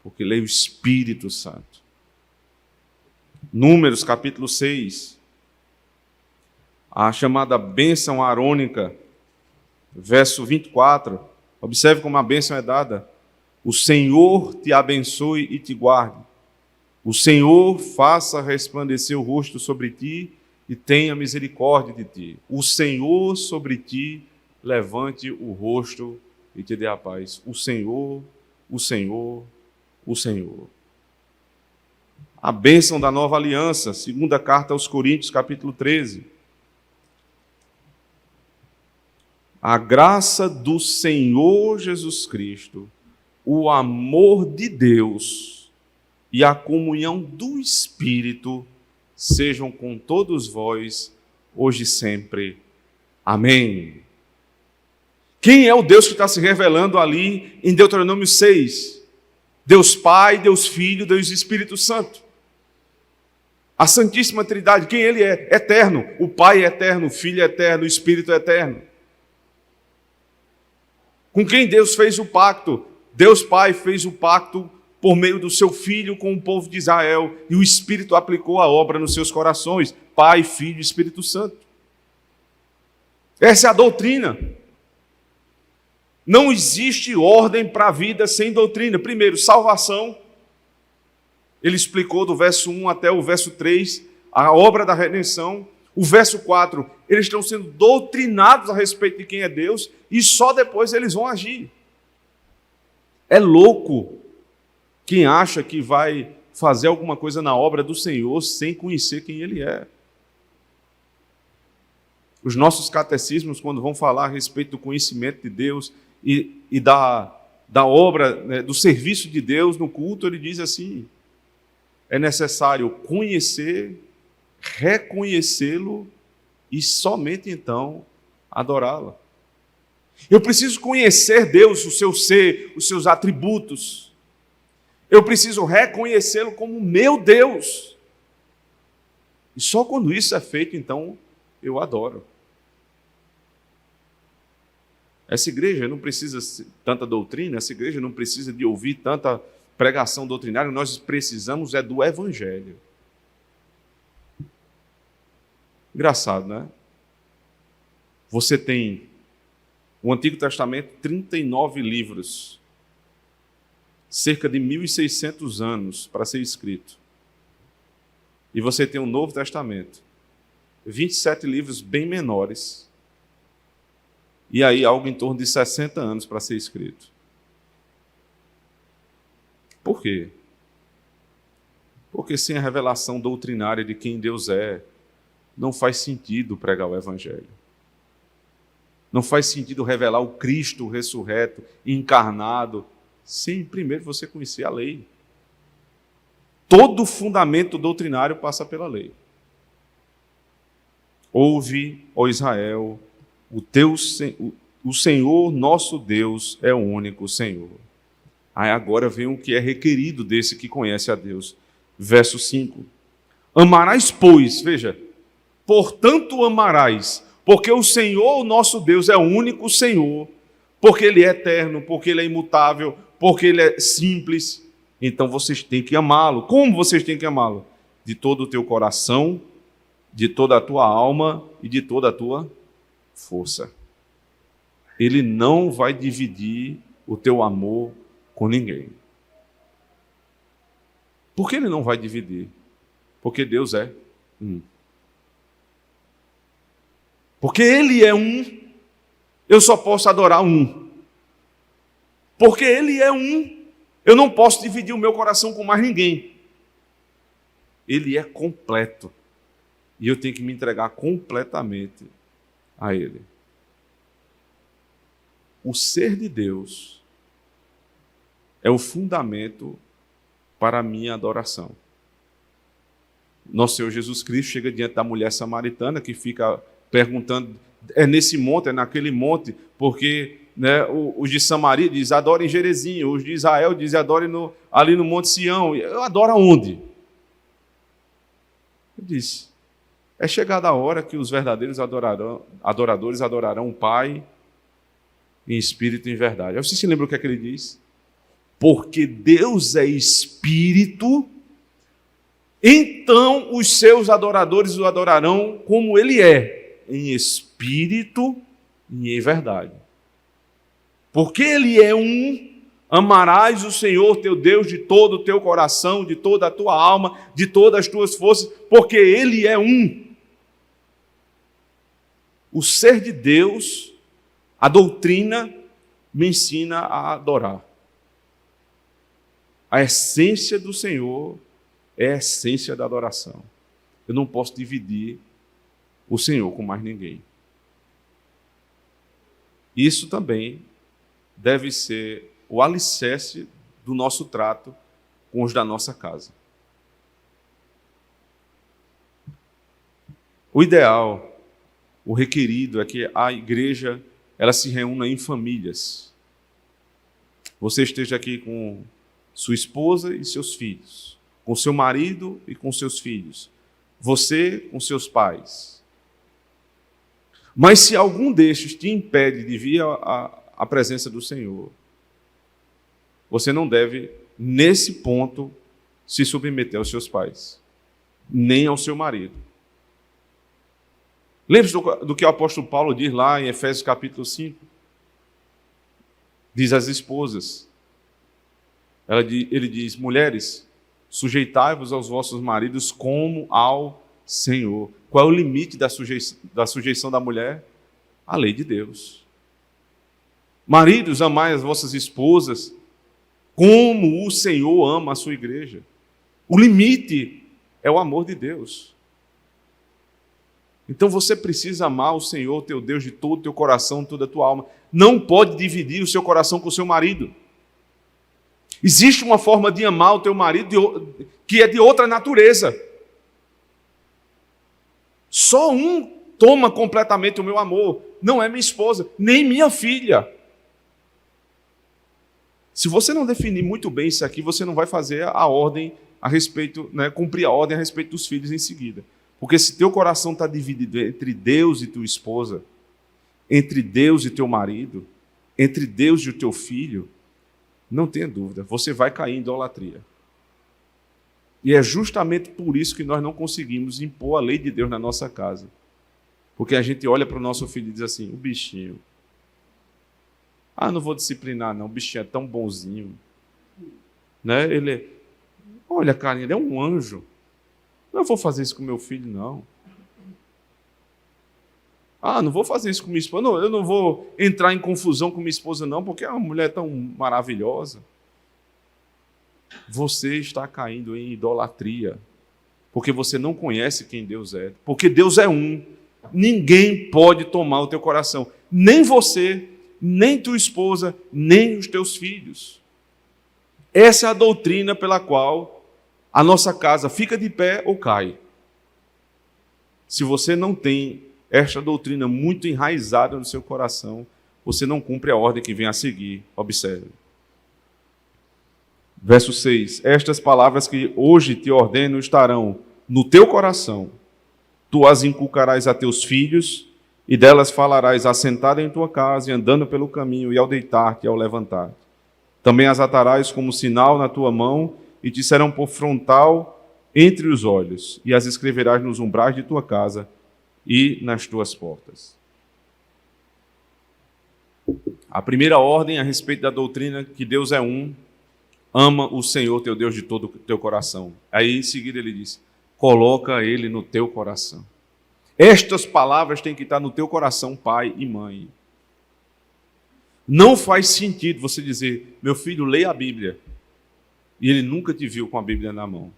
porque Ele é o Espírito Santo. Números, capítulo 6, a chamada bênção arônica, verso 24, observe como a bênção é dada. O Senhor te abençoe e te guarde. O Senhor faça resplandecer o rosto sobre ti e tenha misericórdia de ti. O Senhor sobre ti levante o rosto e te dê a paz. O Senhor, o Senhor, o Senhor. A bênção da nova aliança, segunda carta aos Coríntios, capítulo 13. A graça do Senhor Jesus Cristo, o amor de Deus e a comunhão do Espírito sejam com todos vós, hoje e sempre. Amém. Quem é o Deus que está se revelando ali em Deuteronômio 6? Deus Pai, Deus Filho, Deus Espírito Santo. A Santíssima Trindade, quem Ele é? Eterno. O Pai é eterno, o Filho é eterno, o Espírito é eterno. Com quem Deus fez o pacto? Deus Pai fez o pacto por meio do seu Filho com o povo de Israel, e o Espírito aplicou a obra nos seus corações. Pai, Filho e Espírito Santo. Essa é a doutrina. Não existe ordem para a vida sem doutrina. Primeiro, salvação. Ele explicou do verso 1 até o verso 3, a obra da redenção. O verso 4, eles estão sendo doutrinados a respeito de quem é Deus, e só depois eles vão agir. É louco quem acha que vai fazer alguma coisa na obra do Senhor sem conhecer quem Ele é. Os nossos catecismos, quando vão falar a respeito do conhecimento de Deus e da obra, né, do serviço de Deus no culto, ele diz assim: é necessário conhecer, reconhecê-lo e somente então adorá-lo. Eu preciso conhecer Deus, o seu ser, os seus atributos. Eu preciso reconhecê-lo como meu Deus. E só quando isso é feito, então, eu adoro. Essa igreja não precisa de tanta doutrina, essa igreja não precisa de ouvir tanta pregação doutrinária, nós precisamos é do Evangelho. Engraçado, né? Você tem o Antigo Testamento, 39 livros, cerca de 1.600 anos para ser escrito. E você tem o Novo Testamento, 27 livros bem menores, e aí algo em torno de 60 anos para ser escrito. Por quê? Porque sem a revelação doutrinária de quem Deus é, não faz sentido pregar o Evangelho. Não faz sentido revelar o Cristo ressurreto, encarnado, sem primeiro você conhecer a lei. Todo fundamento doutrinário passa pela lei. Ouve, ó Israel, o Senhor nosso Deus é o único Senhor. Aí agora vem o que é requerido desse que conhece a Deus. Verso 5. Amarás, pois, veja, portanto amarás, porque o Senhor, o nosso Deus, é o único Senhor, porque Ele é eterno, porque Ele é imutável, porque Ele é simples. Então vocês têm que amá-lo. Como vocês têm que amá-lo? De todo o teu coração, de toda a tua alma e de toda a tua força. Ele não vai dividir o teu amor com ninguém. Por que Ele não vai dividir? Porque Deus é um. Porque Ele é um, eu só posso adorar um. Porque Ele é um, eu não posso dividir o meu coração com mais ninguém. Ele é completo. E eu tenho que me entregar completamente a Ele. O ser de Deus é o fundamento para a minha adoração. Nosso Senhor Jesus Cristo chega diante da mulher samaritana que fica perguntando, é nesse monte, é naquele monte, porque né, os de Samaria dizem, adorem em Gerezinho, os de Israel dizem, adorem ali no Monte Sião. Eu adoro aonde? Eu disse, é chegada a hora que os verdadeiros adoradores adorarão o Pai em espírito e em verdade. Aí você se lembra o que é que ele diz? Porque Deus é espírito, então os seus adoradores o adorarão como Ele é, em espírito e em verdade. Porque Ele é um, amarás o Senhor teu Deus de todo o teu coração, de toda a tua alma, de todas as tuas forças, porque Ele é um. O ser de Deus, a doutrina me ensina a adorar. A essência do Senhor é a essência da adoração. Eu não posso dividir o Senhor com mais ninguém. Isso também deve ser o alicerce do nosso trato com os da nossa casa. O ideal, o requerido é que a igreja ela se reúna em famílias. Você esteja aqui com sua esposa e seus filhos, com seu marido e com seus filhos, você com seus pais. Mas se algum destes te impede de vir à presença do Senhor, você não deve, nesse ponto, se submeter aos seus pais, nem ao seu marido. Lembre-se do que o apóstolo Paulo diz lá em Efésios capítulo 5. Diz às esposas, ele diz, mulheres, sujeitai-vos aos vossos maridos como ao Senhor. Qual é o limite da sujeição da mulher? A lei de Deus. Maridos, amai as vossas esposas como o Senhor ama a sua igreja. O limite é o amor de Deus. Então você precisa amar o Senhor, teu Deus, de todo o teu coração, de toda a tua alma. Não pode dividir o seu coração com o seu marido. Existe uma forma de amar o teu marido que é de outra natureza. Só um toma completamente o meu amor. Não é minha esposa, nem minha filha. Se você não definir muito bem isso aqui, você não vai fazer a ordem a respeito, né, cumprir a ordem a respeito dos filhos em seguida. Porque se teu coração está dividido entre Deus e tua esposa, entre Deus e teu marido, entre Deus e o teu filho, não tenha dúvida, você vai cair em idolatria. E é justamente por isso que nós não conseguimos impor a lei de Deus na nossa casa. Porque a gente olha para o nosso filho e diz assim, o bichinho, não vou disciplinar não, o bichinho é tão bonzinho. Né? Olha, cara, ele é um anjo. Não vou fazer isso com meu filho, não. Não vou fazer isso com minha esposa. Não, eu não vou entrar em confusão com minha esposa, não, porque é uma mulher tão maravilhosa. Você está caindo em idolatria, porque você não conhece quem Deus é. Porque Deus é um. Ninguém pode tomar o teu coração. Nem você, nem tua esposa, nem os teus filhos. Essa é a doutrina pela qual a nossa casa fica de pé ou cai. Se você não tem esta doutrina muito enraizada no seu coração, você não cumpre a ordem que vem a seguir. Observe. Verso 6. Estas palavras que hoje te ordeno estarão no teu coração. Tu as inculcarás a teus filhos, e delas falarás assentado em tua casa, e andando pelo caminho, e ao deitar-te e ao levantar-te. Também as atarás como sinal na tua mão, e te serão por frontal entre os olhos, e as escreverás nos umbrais de tua casa e nas tuas portas. A primeira ordem a respeito da doutrina que Deus é um, ama o Senhor teu Deus de todo o teu coração. Aí em seguida ele diz, coloca ele no teu coração. Estas palavras têm que estar no teu coração, pai e mãe. Não faz sentido você dizer, meu filho, leia a Bíblia, e ele nunca te viu com a Bíblia na mão.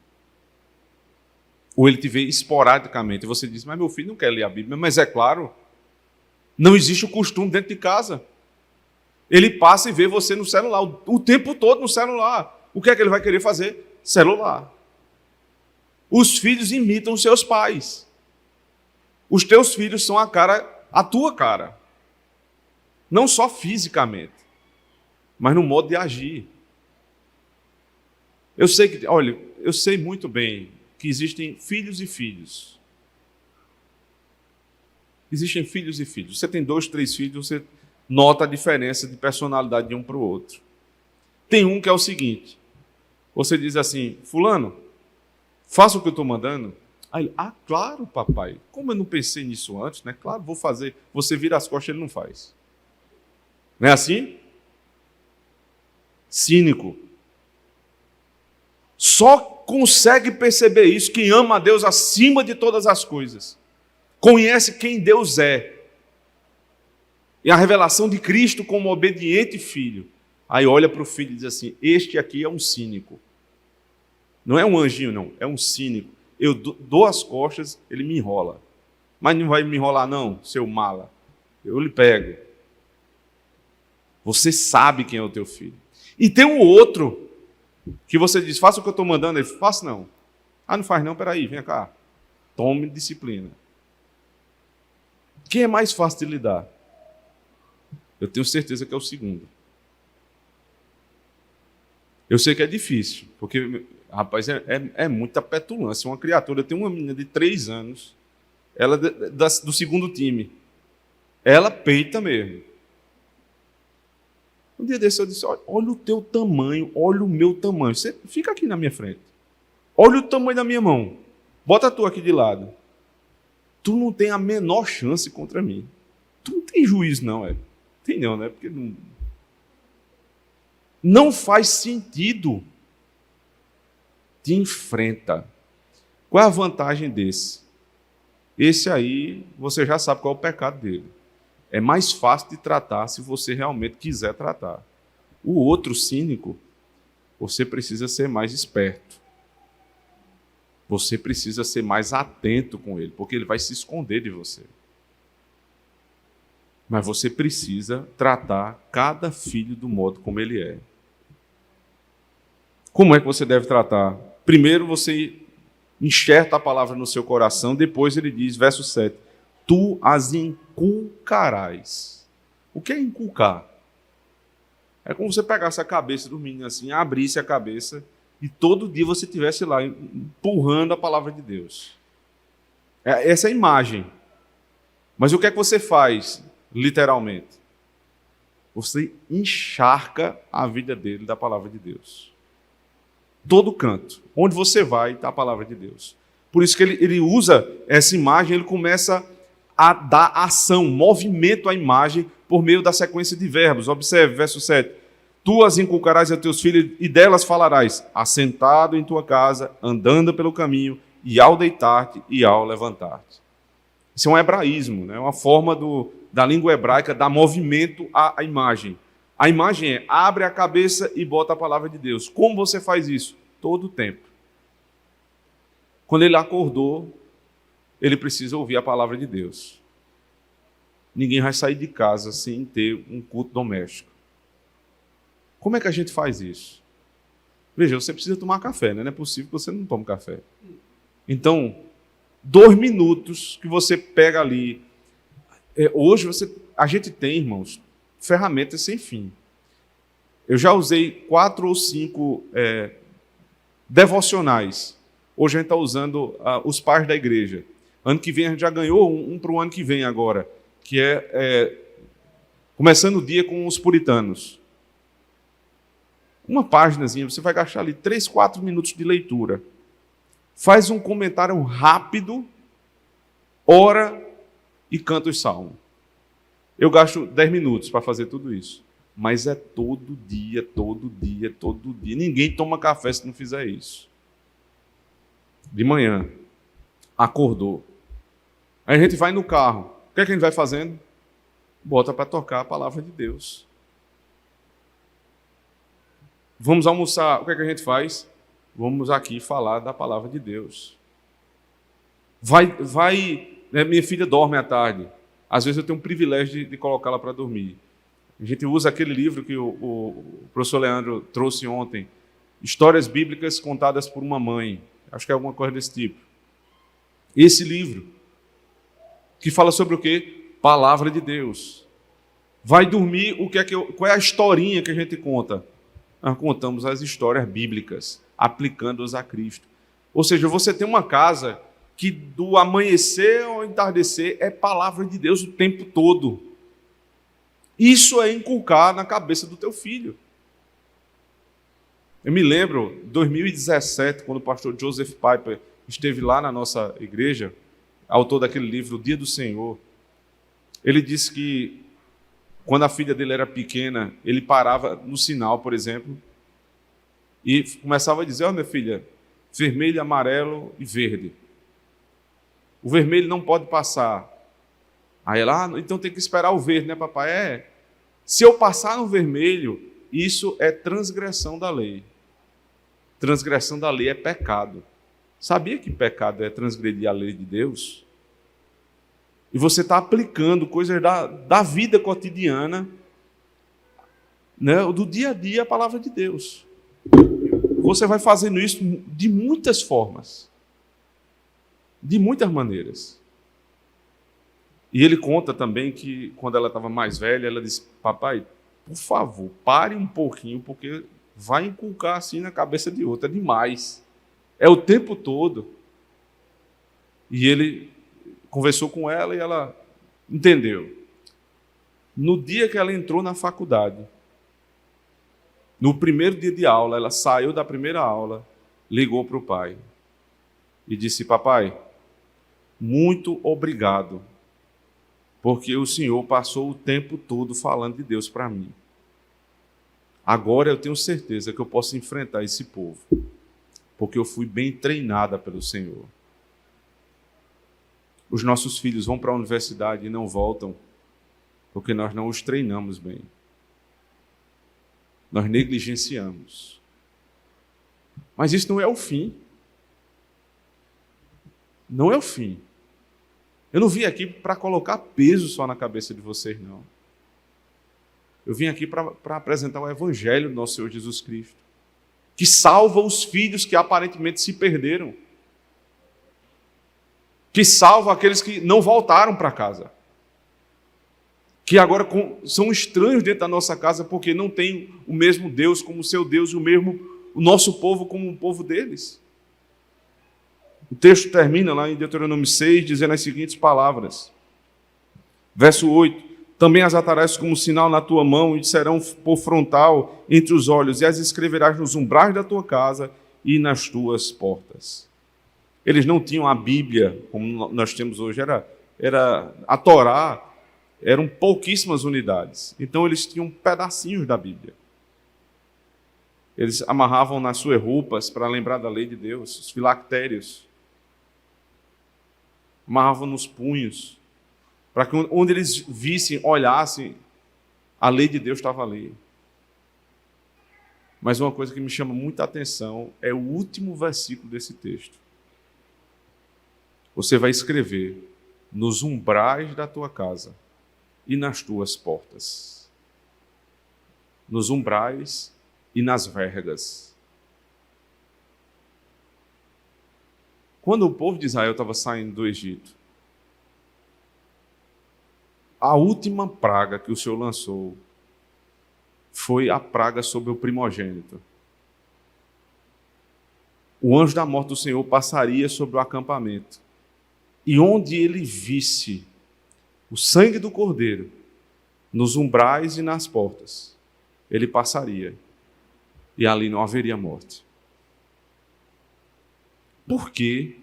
Ou ele te vê esporadicamente, e você diz, mas meu filho não quer ler a Bíblia. Mas é claro, não existe o costume dentro de casa. Ele passa e vê você no celular, o tempo todo no celular. O que é que ele vai querer fazer? Celular. Os filhos imitam seus pais. Os teus filhos são a tua cara. Não só fisicamente, mas no modo de agir. Eu sei muito bem que existem filhos e filhos. Existem filhos e filhos. Você tem 2, 3 filhos, você nota a diferença de personalidade de um para o outro. Tem um que é o seguinte, você diz assim, fulano, faça o que eu estou mandando. Aí ele, claro, papai, como eu não pensei nisso antes, né? Claro, vou fazer. Você vira as costas, ele não faz. Não é assim? Cínico. Só consegue perceber isso quem ama a Deus acima de todas as coisas. Conhece quem Deus é. E a revelação de Cristo como obediente filho. Aí olha para o filho e diz assim, este aqui é um cínico. Não é um anjinho, não, é um cínico. Eu dou as costas, ele me enrola. Mas não vai me enrolar não, seu mala. Eu lhe pego. Você sabe quem é o teu filho. E tem um outro, que você diz, faça o que eu estou mandando. Ele, faça não. Não faz não, peraí, vem cá. Tome disciplina. Quem é mais fácil de lidar? Eu tenho certeza que é o segundo. Eu sei que é difícil, porque, rapaz, é muita petulância. Uma criatura, tem uma menina de 3 anos, ela do segundo time, ela peita mesmo. Um dia desse eu disse, olha o teu tamanho, olha o meu tamanho. Você fica aqui na minha frente. Olha o tamanho da minha mão. Bota tu aqui de lado. Tu não tem a menor chance contra mim. Tu não tem juízo, não, é? Tem não, né? Porque não faz sentido. Te enfrenta. Qual é a vantagem desse? Esse aí, você já sabe qual é o pecado dele. É mais fácil de tratar se você realmente quiser tratar. O outro cínico, você precisa ser mais esperto. Você precisa ser mais atento com ele, porque ele vai se esconder de você. Mas você precisa tratar cada filho do modo como ele é. Como é que você deve tratar? Primeiro você enxerta a palavra no seu coração, depois ele diz, verso 7, tu as inculcarás. O que é inculcar? É como você pegasse a cabeça do menino assim, abrisse a cabeça e todo dia você estivesse lá empurrando a palavra de Deus. Essa é a imagem. Mas o que é que você faz, literalmente? Você encharca a vida dele da palavra de Deus. Todo canto. Onde você vai, está a palavra de Deus. Por isso que ele usa essa imagem, ele começa a dar ação, movimento à imagem por meio da sequência de verbos. Observe, verso 7. Tu as inculcarás a teus filhos e delas falarás, assentado em tua casa, andando pelo caminho, e ao deitar-te e ao levantar-te. Isso é um hebraísmo, né? Uma forma da língua hebraica dar movimento à imagem. A imagem é, abre a cabeça e bota a palavra de Deus. Como você faz isso? Todo o tempo. Quando ele acordou, ele precisa ouvir a palavra de Deus. Ninguém vai sair de casa sem ter um culto doméstico. Como é que a gente faz isso? Veja, você precisa tomar café, né? Não é possível que você não tome café. Então, 2 minutos que você pega ali. Hoje a gente tem, irmãos, ferramentas sem fim. Eu já usei 4 ou 5 devocionais. Hoje a gente está usando os pais da igreja. Ano que vem a gente já ganhou um para o ano que vem agora, que é começando o dia com os puritanos. Uma páginazinha, você vai gastar ali 3, 4 minutos de leitura. Faz um comentário rápido, ora e canta os salmos. Eu gasto 10 minutos para fazer tudo isso. Mas é todo dia, todo dia, todo dia. Ninguém toma café se não fizer isso. De manhã, acordou. Aí a gente vai no carro. O que é que a gente vai fazendo? Bota para tocar a palavra de Deus. Vamos almoçar. O que é que a gente faz? Vamos aqui falar da palavra de Deus. Minha filha dorme à tarde. Às vezes eu tenho o privilégio de colocá-la para dormir. A gente usa aquele livro que o professor Leandro trouxe ontem, Histórias Bíblicas Contadas por uma Mãe. Acho que é alguma coisa desse tipo. Esse livro, que fala sobre o quê? Palavra de Deus. Vai dormir, qual é a historinha que a gente conta? Nós contamos as histórias bíblicas, aplicando-as a Cristo. Ou seja, você tem uma casa que do amanhecer ao entardecer é palavra de Deus o tempo todo. Isso é inculcar na cabeça do teu filho. Eu me lembro, em 2017, quando o pastor Joseph Piper esteve lá na nossa igreja, autor daquele livro, O Dia do Senhor, ele disse que quando a filha dele era pequena, ele parava no sinal, por exemplo, e começava a dizer, minha filha, vermelho, amarelo e verde. O vermelho não pode passar. Aí ela, então tem que esperar o verde, né, papai? Se eu passar no vermelho, isso é transgressão da lei. Transgressão da lei é pecado. Sabia que pecado é transgredir a lei de Deus? E você está aplicando coisas da vida cotidiana, né, do dia a dia, a palavra de Deus. Você vai fazendo isso de muitas formas. De muitas maneiras. E ele conta também que, quando ela estava mais velha, ela disse, papai, por favor, pare um pouquinho, porque vai inculcar assim na cabeça de outra, é demais. É o tempo todo. E ele conversou com ela e ela entendeu. No dia que ela entrou na faculdade, no primeiro dia de aula, ela saiu da primeira aula, ligou para o pai e disse, papai, muito obrigado, porque o senhor passou o tempo todo falando de Deus para mim. Agora eu tenho certeza que eu posso enfrentar esse povo, porque eu fui bem treinada pelo Senhor. Os nossos filhos vão para a universidade e não voltam, porque nós não os treinamos bem. Nós negligenciamos. Mas isso não é o fim. Não é o fim. Eu não vim aqui para colocar peso só na cabeça de vocês, não. Eu vim aqui para apresentar o Evangelho do nosso Senhor Jesus Cristo, que salva os filhos que aparentemente se perderam. que salva aqueles que não voltaram para casa, que agora são estranhos dentro da nossa casa porque não tem o mesmo Deus como seu Deus e o nosso povo como o povo deles. O texto termina lá em Deuteronômio 6, dizendo as seguintes palavras. Verso 8: também as atarás como sinal na tua mão e serão por frontal entre os olhos, e as escreverás nos umbrais da tua casa e nas tuas portas. Eles não tinham a Bíblia, como nós temos hoje, era a Torá, eram pouquíssimas unidades. Então eles tinham pedacinhos da Bíblia. Eles amarravam nas suas roupas para lembrar da lei de Deus, os filactérios. Amarravam nos punhos, para que onde eles vissem, olhassem, a lei de Deus estava ali. Mas uma coisa que me chama muita atenção é o último versículo desse texto. Você vai escrever nos umbrais da tua casa e nas tuas portas. Nos umbrais e nas vergas. Quando o povo de Israel estava saindo do Egito, a última praga que o Senhor lançou foi a praga sobre o primogênito. O anjo da morte do Senhor passaria sobre o acampamento, e onde ele visse o sangue do cordeiro, nos umbrais e nas portas, ele passaria, e ali não haveria morte. Por quê?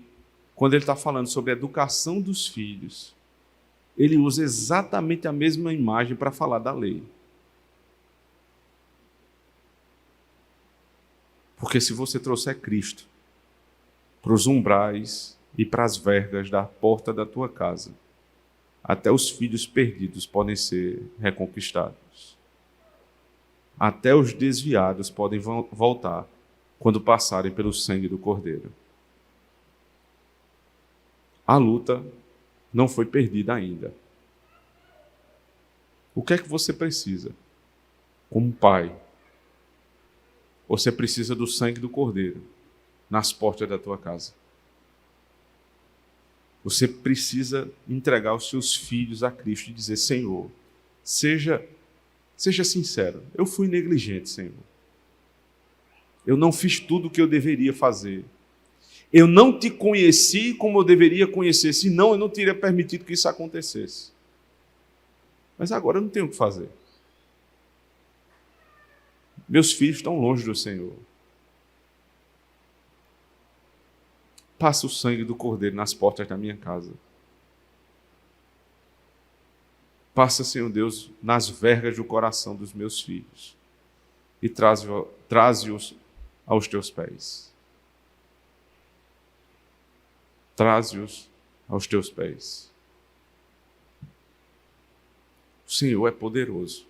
Quando ele está falando sobre a educação dos filhos, ele usa exatamente a mesma imagem para falar da lei. Porque se você trouxer Cristo para os umbrais e para as vergas da porta da tua casa, até os filhos perdidos podem ser reconquistados. Até os desviados podem voltar quando passarem pelo sangue do Cordeiro. A luta não foi perdida ainda. O que é que você precisa? Como pai, você precisa do sangue do Cordeiro nas portas da tua casa. Você precisa entregar os seus filhos a Cristo e dizer: Senhor, seja sincero, eu fui negligente, Senhor. Eu não fiz tudo o que eu deveria fazer. Eu não te conheci como eu deveria conhecer, senão eu não teria permitido que isso acontecesse. Mas agora eu não tenho o que fazer. Meus filhos estão longe do Senhor. Passa o sangue do Cordeiro nas portas da minha casa. Passa, Senhor Deus, nas vergas do coração dos meus filhos e traze-os aos teus pés. Traze-os aos teus pés. O Senhor é poderoso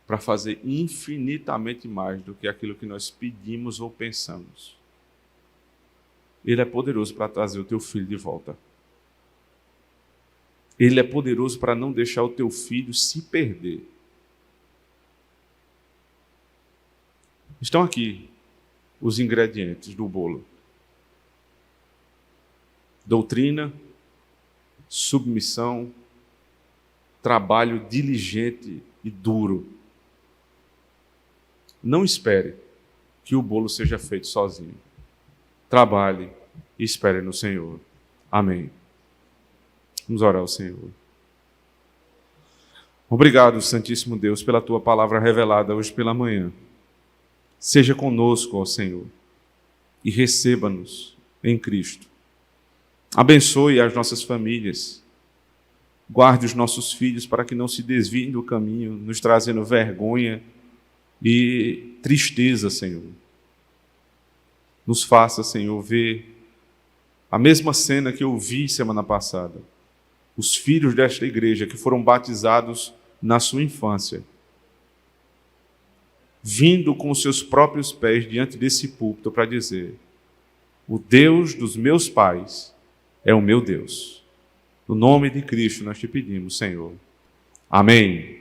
para fazer infinitamente mais do que aquilo que nós pedimos ou pensamos. Ele é poderoso para trazer o teu filho de volta. Ele é poderoso para não deixar o teu filho se perder. Estão aqui os ingredientes do bolo: doutrina, submissão, trabalho diligente e duro. Não espere que o bolo seja feito sozinho. Trabalhe e espere no Senhor. Amém. Vamos orar ao Senhor. Obrigado, Santíssimo Deus, pela Tua palavra revelada hoje pela manhã. Seja conosco, ó Senhor, e receba-nos em Cristo. Abençoe as nossas famílias. Guarde os nossos filhos para que não se desviem do caminho, nos trazendo vergonha e tristeza, Senhor. Nos faça, Senhor, ver a mesma cena que eu vi semana passada. Os filhos desta igreja que foram batizados na sua infância, vindo com os seus próprios pés diante desse púlpito para dizer: o Deus dos meus pais é o meu Deus. No nome de Cristo nós te pedimos, Senhor. Amém.